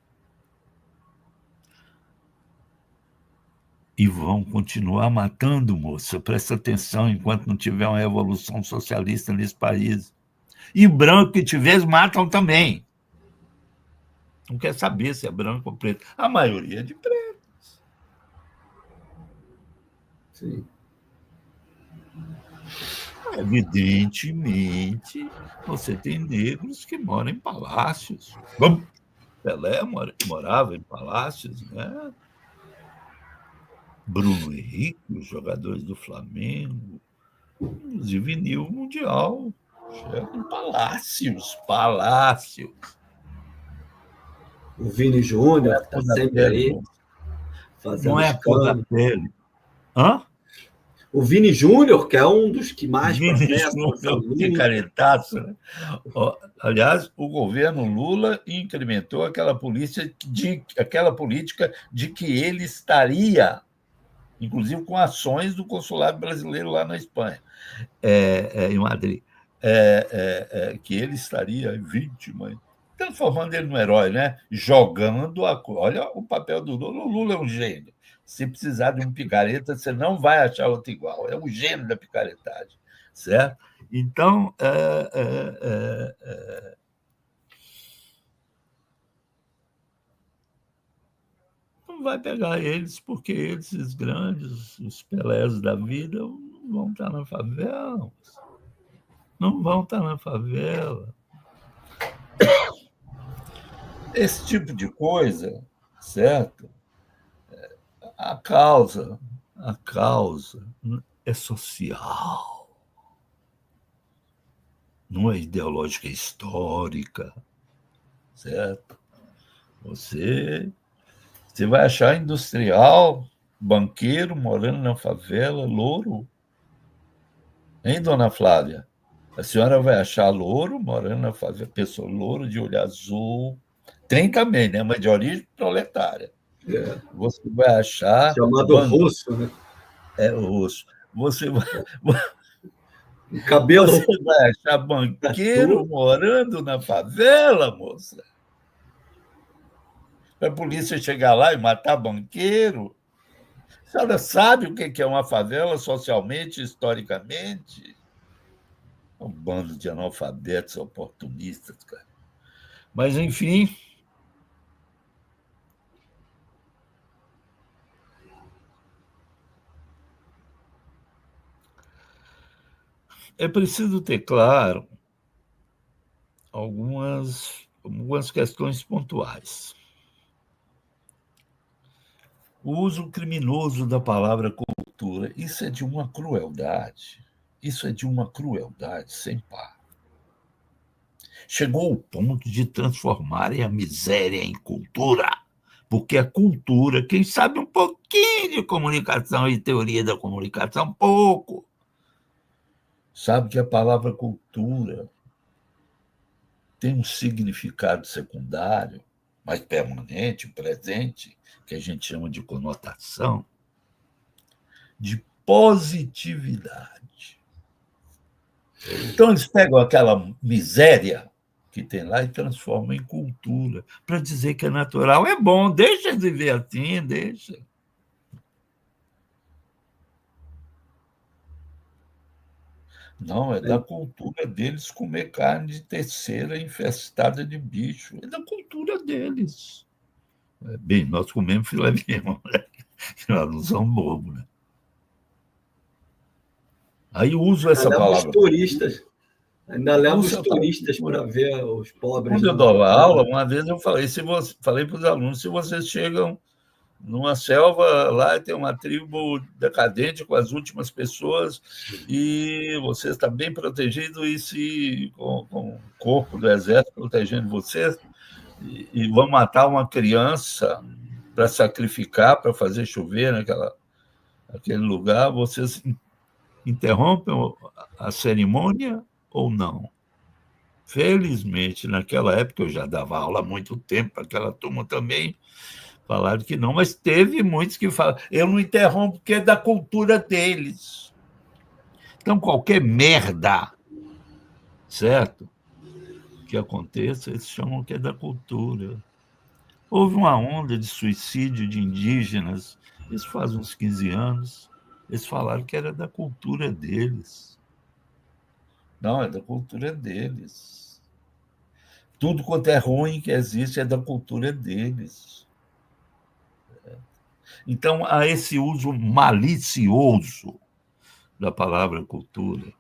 E vão continuar matando, moça. Presta atenção, enquanto não tiver uma revolução socialista nesse país. E branco que tiver, matam também. Não quer saber se é branco ou preto. A maioria é de pretos.
Sim.
Evidentemente, você tem negros que moram em palácios. Pelé morava em palácios, né? Bruno Henrique, os jogadores do Flamengo, inclusive nível mundial, chegam em palácios.
O Vini Júnior, que está sempre aí, fazendo
não é a cor da pele. Hã?
O Vini Júnior, que é um dos que mais
protestam. Que caretaço, né? Aliás, o governo Lula incrementou aquela política de que ele estaria, inclusive com ações do consulado brasileiro lá na Espanha, em Madrid, que ele estaria vítima, transformando ele num herói, né? Jogando olha o papel do Lula. O Lula é um gênio. Se precisar de um picareta, você não vai achar outro igual. É um gênio da picaretagem, certo? Então, não vai pegar eles, porque esses grandes, os Pelés da vida, não vão estar na favela. Não vão estar na favela. Esse tipo de coisa, certo? A causa é social, não é ideológica, é histórica, certo? Você vai achar industrial, banqueiro morando na favela, louro. Hein, dona Flávia? A senhora vai achar louro morando na favela, pessoa louro de olho azul. Tem também, né? Mas de origem proletária. Você vai achar...
Chamado russo, né?
É o russo. Você vai achar banqueiro morando na favela, moça? Para a polícia chegar lá e matar banqueiro? A senhora sabe o que é uma favela socialmente, historicamente? Um bando de analfabetos oportunistas, cara. Mas, enfim... É preciso ter claro algumas questões pontuais. O uso criminoso da palavra cultura, isso é de uma crueldade. Isso é de uma crueldade sem par. Chegou ao ponto de transformarem a miséria em cultura. Porque a cultura, quem sabe um pouquinho de comunicação e teoria da comunicação, pouco, sabe que a palavra cultura tem um significado secundário, mas permanente, presente, que a gente chama de conotação, de positividade. Então, eles pegam aquela miséria que tem lá e transformam em cultura, para dizer que é natural. É bom, deixa de viver assim, deixa. Não, é da cultura deles comer carne de terceira infestada de bicho. É da cultura deles. Bem, nós comemos filé mignon, né? Nós não somos bobos, né? Aí eu uso essa palavra.
Ainda leva os turistas para ver os pobres.
Quando eu dou aula, uma vez eu falei, falei para os alunos, se vocês chegam numa selva, lá tem uma tribo decadente com as últimas pessoas e você está bem protegido e com o corpo do exército protegendo vocês e vão matar uma criança para sacrificar, para fazer chover naquele lugar, vocês interrompem a cerimônia ou não? Felizmente, naquela época, eu já dava aula há muito tempo, aquela turma também falaram que não, mas teve muitos que falaram, eu não interrompo porque é da cultura deles. Então, qualquer merda, certo? Que aconteça, eles chamam que é da cultura. Houve uma onda de suicídio de indígenas, isso faz uns 15 anos, eles falaram que era da cultura deles. Não, é da cultura deles. Tudo quanto é ruim que existe é da cultura deles. Então, há esse uso malicioso da palavra cultura.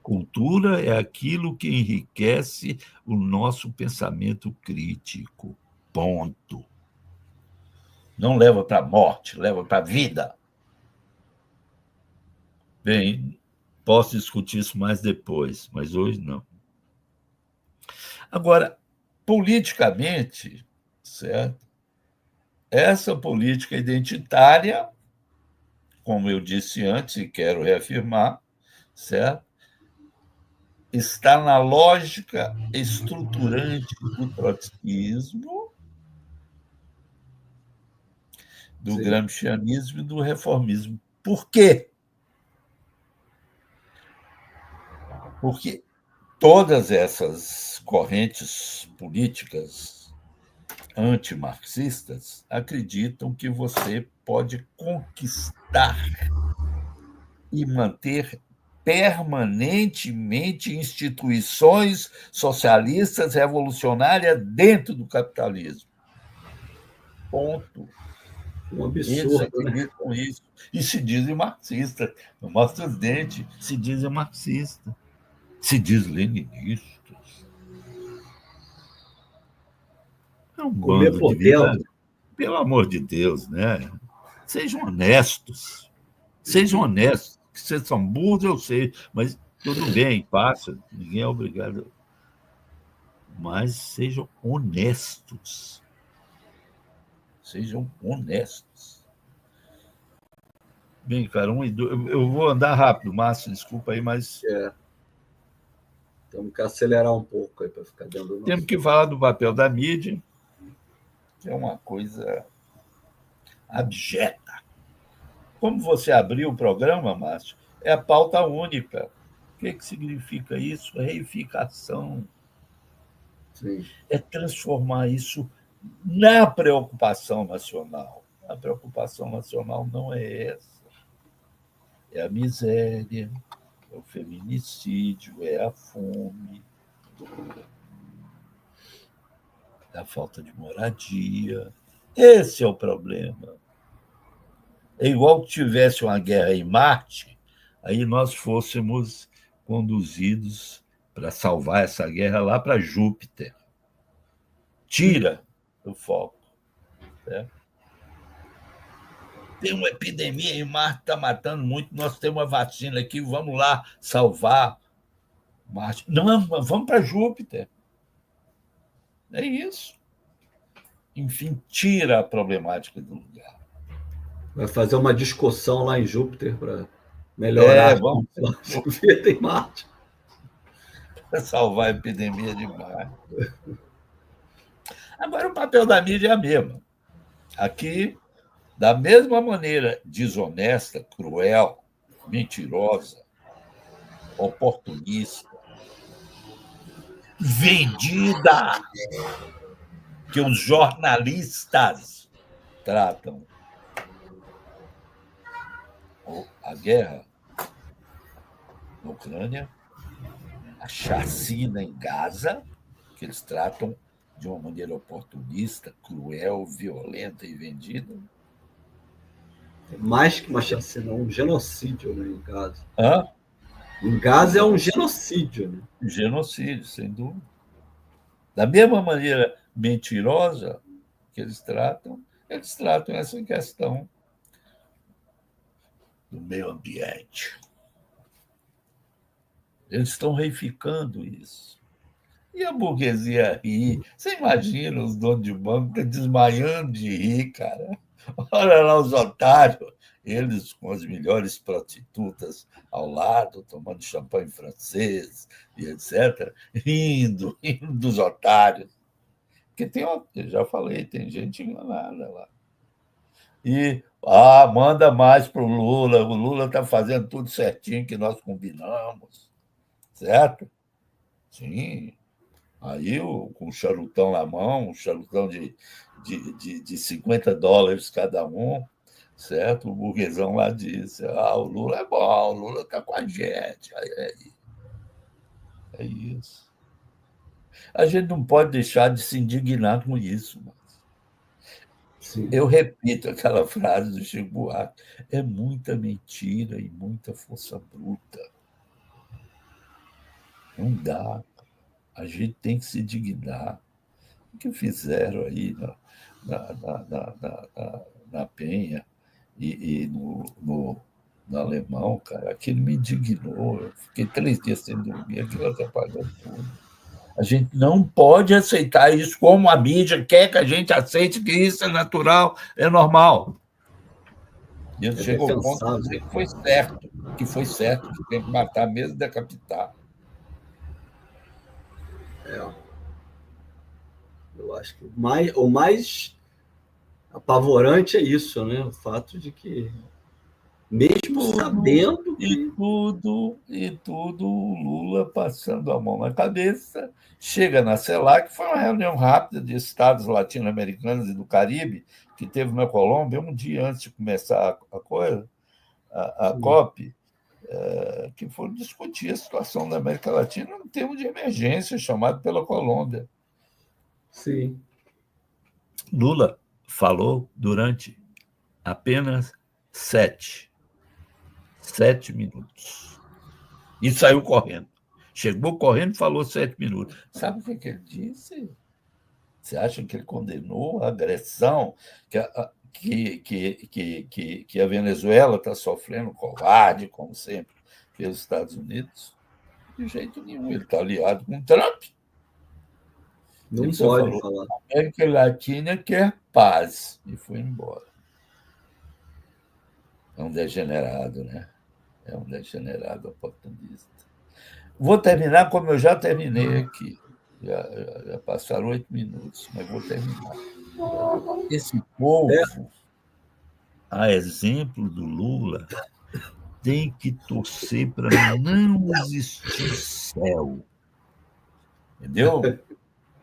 Cultura é aquilo que enriquece o nosso pensamento crítico. Ponto. Não leva para a morte, leva para a vida. Bem, posso discutir isso mais depois, mas hoje não. Agora, politicamente, certo? Essa política identitária, como eu disse antes e quero reafirmar, certo? Está na lógica estruturante do trotskismo, do gramscianismo e do reformismo. Por quê? Porque todas essas correntes políticas antimarxistas acreditam que você pode conquistar e manter permanentemente instituições socialistas revolucionárias dentro do capitalismo. Ponto.
Um absurdo.
Eles acreditam nisso. E se dizem marxistas. Não mostra os dentes. Se dizem marxistas. Se diz leninistas. É um bando de vida. Pelo amor de Deus, né? Sejam honestos. Sejam honestos. Que vocês são burros, eu sei, mas tudo bem, passa, ninguém é obrigado. Mas sejam honestos. Sejam honestos. Bem, cara, eu vou andar rápido, Márcio, desculpa aí, mas...
Temos que acelerar um pouco aí para ficar dentro do nosso...
Temos que falar do papel da mídia, que é uma coisa abjeta. Como você abriu o programa, Márcio, é a pauta única. O que significa isso? Reificação.
Sim.
É transformar isso na preocupação nacional. A preocupação nacional não é essa. É a miséria, é o feminicídio, é a fome, é a falta de moradia. Esse é o problema. É igual que tivesse uma guerra em Marte, aí nós fôssemos conduzidos para salvar essa guerra lá para Júpiter. Tira o foco. Certo? Tem uma epidemia em Marte, está matando muito, nós temos uma vacina aqui, vamos lá salvar Marte. Não, vamos para Júpiter. É isso. Enfim, tira a problemática do lugar.
Vai fazer uma discussão lá em Júpiter para melhorar a vida em Marte.
Para salvar a epidemia de Marte. Agora, o papel da mídia é a mesma. Aqui, da mesma maneira desonesta, cruel, mentirosa, oportunista, vendida, que os jornalistas tratam a guerra, na Ucrânia, a chacina em Gaza, que eles tratam de uma maneira oportunista, cruel, violenta e vendida.
Mais que uma chacina, um genocídio, né, em Gaza.
Hã?
Em Gaza é um genocídio, né?
Genocídio, sem dúvida. Da mesma maneira mentirosa que eles tratam essa questão do meio ambiente. Eles estão reificando isso. E a burguesia ri. Você imagina os donos de banco desmaiando de rir, cara. Olha lá os otários, eles com as melhores prostitutas ao lado, tomando champanhe francês e etc., rindo dos otários. Porque eu já falei, tem gente enganada lá. E manda mais para o Lula está fazendo tudo certinho que nós combinamos, certo? Sim. Aí, com um charutão na mão, um charutão de $50 cada um, certo? O burguesão lá disse: o Lula é bom, o Lula está com a gente. É isso. A gente não pode deixar de se indignar com isso, mas eu repito aquela frase do Chico Buarque: é muita mentira e muita força bruta. Não dá. A gente tem que se dignar. O que fizeram aí na Penha e no Alemão, cara, aquilo me indignou. Eu fiquei 3 dias sem dormir, aquilo atrapalhou tudo. A gente não pode aceitar isso como a mídia quer que a gente aceite, que isso é natural, é normal. E ele chegou ao ponto de dizer que foi certo, que tem que matar mesmo, decapitar.
Eu acho que o mais apavorante é isso, né? O fato de que, mesmo sabendo que...
E tudo, o Lula passando a mão na cabeça, chega na CELAC, que foi uma reunião rápida de estados latino-americanos e do Caribe, que teve na Colômbia um dia antes de começar a coisa, a COP, que foram discutir a situação da América Latina num termo de emergência chamado pela Colômbia.
Sim.
Lula falou durante apenas 7 minutos. E saiu correndo. Chegou correndo e falou 7 minutos. Sabe o que ele disse? Você acha que ele condenou a agressão que a Venezuela está sofrendo, covarde, como sempre, pelos Estados Unidos? De jeito nenhum. Ele está aliado com o Trump.
Não ele pode falar.
A América Latina quer paz. E foi embora. É um degenerado, né? É um degenerado oportunista. Vou terminar como eu já terminei aqui. Já passaram 8 minutos, mas vou terminar. Esse povo, a exemplo do Lula, tem que torcer para não existir céu. Entendeu?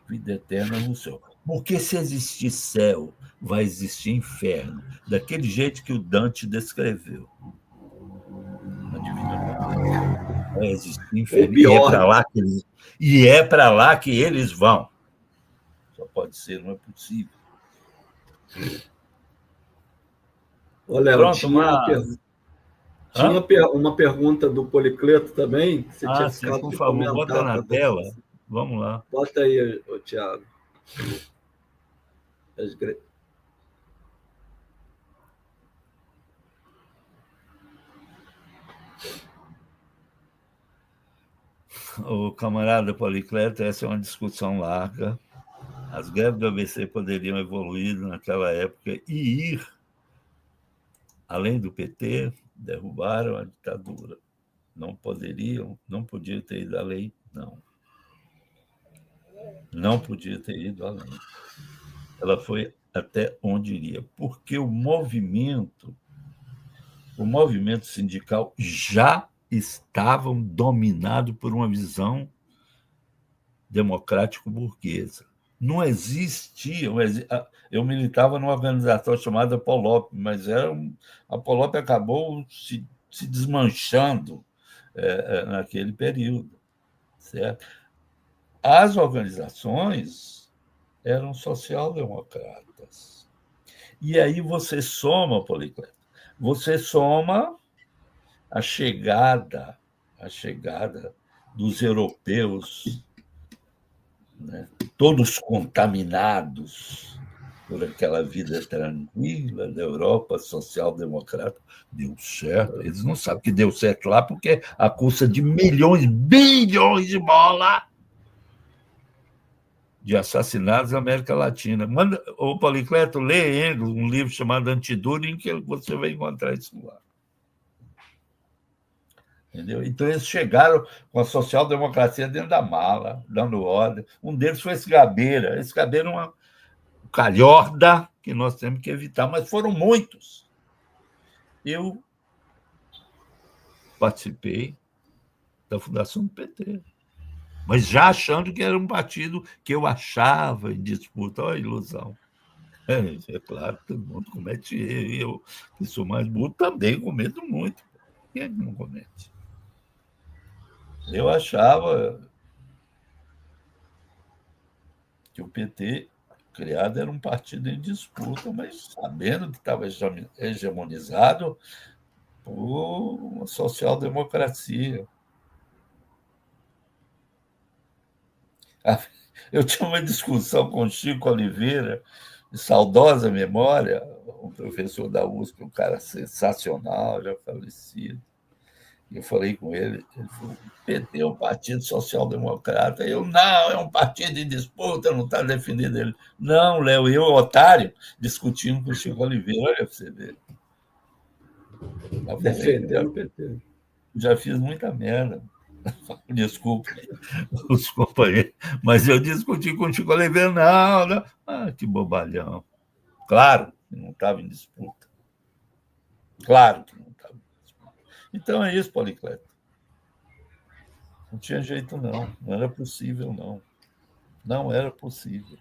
Vida eterna no céu. Porque se existir céu, vai existir inferno, daquele jeito que o Dante descreveu. Na Divina Comédia. Vai existir inferno. E é para lá que eles vão. Só pode ser, não é possível.
Ô, Léo, tinha uma pergunta do Policleto também. Que você tinha ficado
por favor, bota na tela. Vamos lá.
Bota aí, Tiago.
O camarada Policleto, essa é uma discussão larga. As greves do ABC poderiam evoluir naquela época e ir, além do PT, derrubaram a ditadura. Não podia ter ido além, não. Não podia ter ido além. Ela foi até onde iria, porque o movimento sindical já estava dominado por uma visão democrático-burguesa. Não existia. Eu militava numa organização chamada Polop, mas a Polop acabou se desmanchando naquele período, certo? As organizações eram social-democratas. E aí você soma, Policleto, você soma a chegada dos europeus, né, todos contaminados por aquela vida tranquila da Europa social-democrata. Deu certo. Eles não sabem que deu certo lá porque a custa de milhões, bilhões de bola de assassinatos na América Latina. Manda, o Policleto, lê Engels, um livro chamado Anti-Düring, que você vai encontrar isso lá. Entendeu? Então, eles chegaram com a social-democracia dentro da mala, dando ordem. Um deles foi esse Gabeira. Esse Gabeira é uma calhorda que nós temos que evitar, mas foram muitos. Eu participei da fundação do PT, mas já achando que era um partido que eu achava em disputa. Olha a ilusão. É claro, todo mundo comete erro. Eu, que sou mais burro, também cometo muito. Quem é que não comete? Eu achava que o PT criado era um partido em disputa, mas sabendo que estava hegemonizado por uma social-democracia. Eu tinha uma discussão com o Chico Oliveira, de saudosa memória, um professor da USP, um cara sensacional, já falecido. Eu falei com ele falou, o PT é um partido social-democrata. Eu, não, é um partido em disputa, não está definido ele. Não, Léo, eu, otário, discutindo com o Chico Oliveira, olha para você ver.
Defendendo o PT.
Já fiz muita merda. Desculpe os companheiros, mas eu discuti com o Chico Oliveira, não. Ah, que bobalhão. Claro que não estava em disputa. Claro que não estava. Então é isso, Policleto. Não tinha jeito, não. Não era possível, não. Não era possível.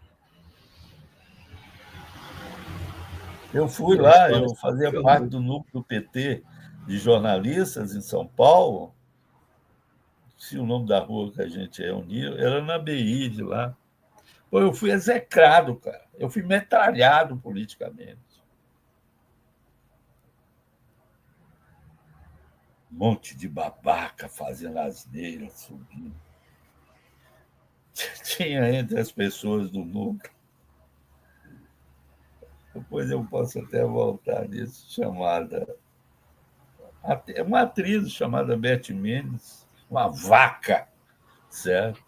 Eu fui lá, eu fazia parte do núcleo do PT de jornalistas em São Paulo. Se o nome da rua que a gente reuniu era na BI de lá. Pô, eu fui execrado, cara. Eu fui metralhado politicamente. Um monte de babaca fazendo asneira, subindo. Tinha entre as pessoas do núcleo. Depois eu posso até voltar nisso, chamada... Uma atriz chamada Beth Mendes, uma vaca, certo?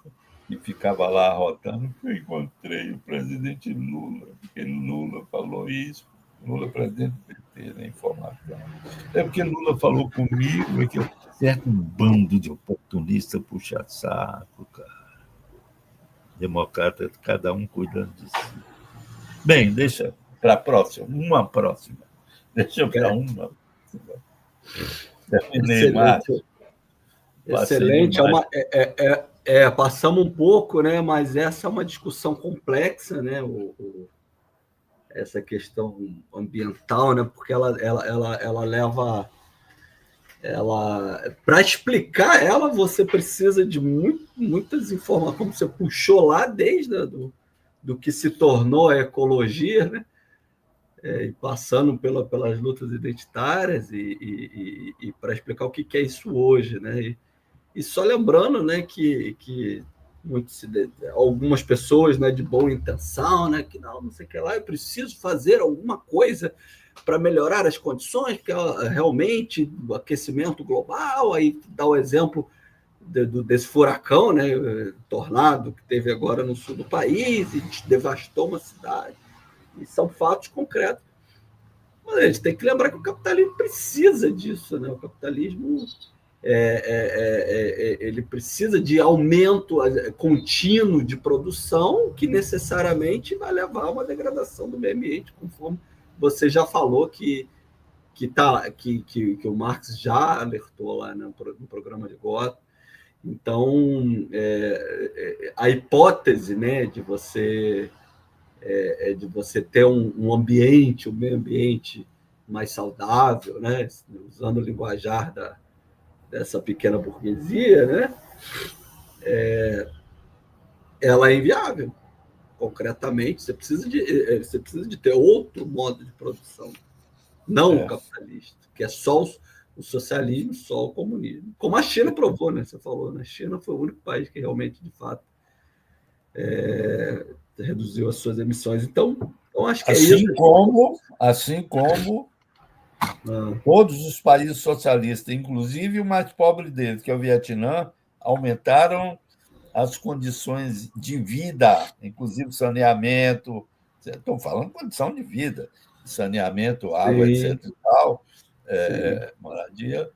E ficava lá arrotando. Eu encontrei o presidente Lula, porque Lula falou isso. Lula é presidente do PT, na informação. É porque Lula falou comigo, é que certo um bando de oportunista puxa-saco, cara. Democrata, cada um cuidando de si. Bem, deixa para a próxima, uma próxima. Deixa para uma.
Excelente. Excelente. Passamos um pouco, né? Mas essa é uma discussão complexa, né? Essa questão ambiental, né? Porque ela leva... Para explicar ela, você precisa de muitas informações, como você puxou lá desde do que se tornou a ecologia, né? E passando pelas lutas identitárias e para explicar o que é isso hoje, né? E só lembrando, né, que algumas pessoas, né, de boa intenção, né, que não sei o que lá, eu preciso fazer alguma coisa para melhorar as condições, porque realmente o aquecimento global, aí dá o exemplo desse furacão, né, tornado que teve agora no sul do país e devastou uma cidade. E são fatos concretos. Mas a gente tem que lembrar que o capitalismo precisa disso, né? O capitalismo ele precisa de aumento contínuo de produção, que necessariamente vai levar a uma degradação do meio ambiente, conforme você já falou que o Marx já alertou lá no programa de Gotha. Então, a hipótese, né, de você ter um ambiente, um meio ambiente mais saudável, né, usando o linguajar dessa pequena burguesia, né? Ela é inviável. Concretamente, você precisa de ter outro modo de produção, não o capitalista, que é só o socialismo, só o comunismo. Como a China provou, né? Você falou, né? A China foi o único país que realmente, de fato, reduziu as suas emissões. Então acho que é isso.
Assim como todos os países socialistas, inclusive o mais pobre deles, que é o Vietnã, aumentaram as condições de vida, inclusive saneamento. Estou falando condição de vida, saneamento, água,
Sim.
etc. E tal, moradia,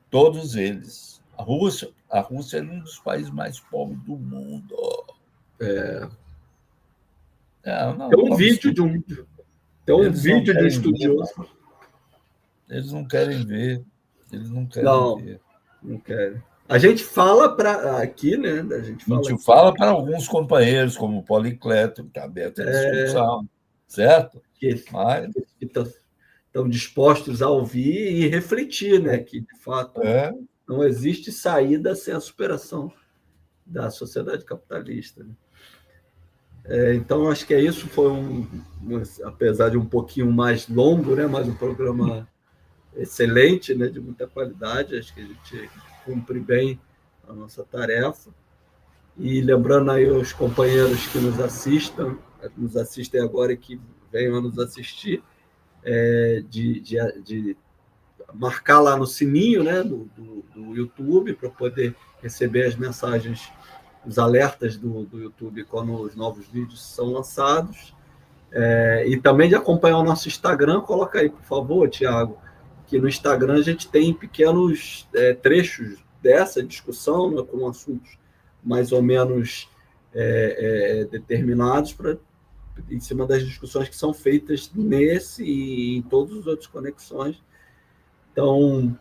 todos eles. A Rússia é um dos países mais pobres do mundo.
Tem um vídeo de um estudioso.
Eles não querem ver.
Não querem. A gente fala aqui, né?
A gente fala para alguns companheiros, como o Policleto, que está aberto à discussão, certo?
Mas estão dispostos a ouvir e refletir, né? Que, de fato, não existe saída sem a superação da sociedade capitalista. Né? Então, acho que isso. Foi apesar de um pouquinho mais longo, né? Mas um programa excelente, né? De muita qualidade. Acho que a gente cumpre bem a nossa tarefa. E lembrando aí os companheiros que nos assistem agora e que venham a nos assistir, de marcar lá no sininho, né, do YouTube, para poder receber as mensagens, os alertas do YouTube quando os novos vídeos são lançados. E também de acompanhar o nosso Instagram. Coloca aí, por favor, Tiago, que no Instagram a gente tem pequenos trechos dessa discussão, né, com assuntos mais ou menos determinados em cima das discussões que são feitas nesse e em todas as outras conexões. Então,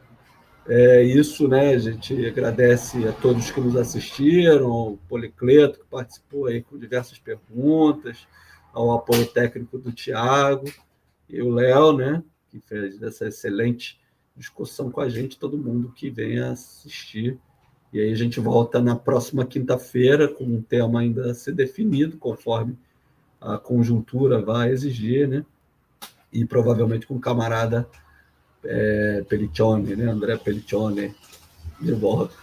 isso, né? A gente agradece a todos que nos assistiram, ao Policleto, que participou aí com diversas perguntas, ao apoio técnico do Tiago, e o Léo, né? Que fez essa excelente discussão com a gente, todo mundo que venha assistir. E aí a gente volta na próxima quinta-feira com um tema ainda a ser definido, conforme a conjuntura vai exigir, né? E provavelmente com o camarada Pelliccione, né? André Pelliccione, de volta.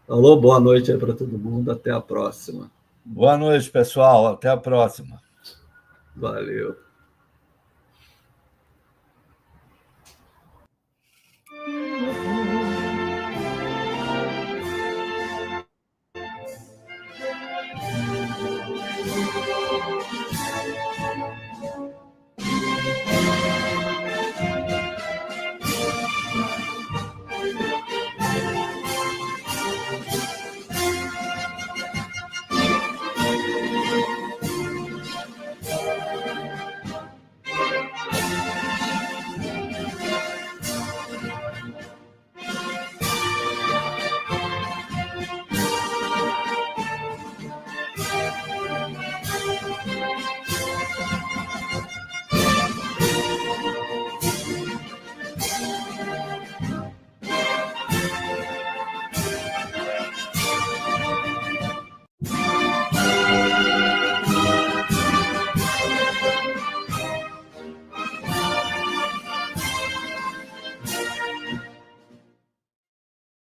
Alô, boa noite aí para todo mundo, até a próxima.
Boa noite, pessoal, até a próxima.
Valeu.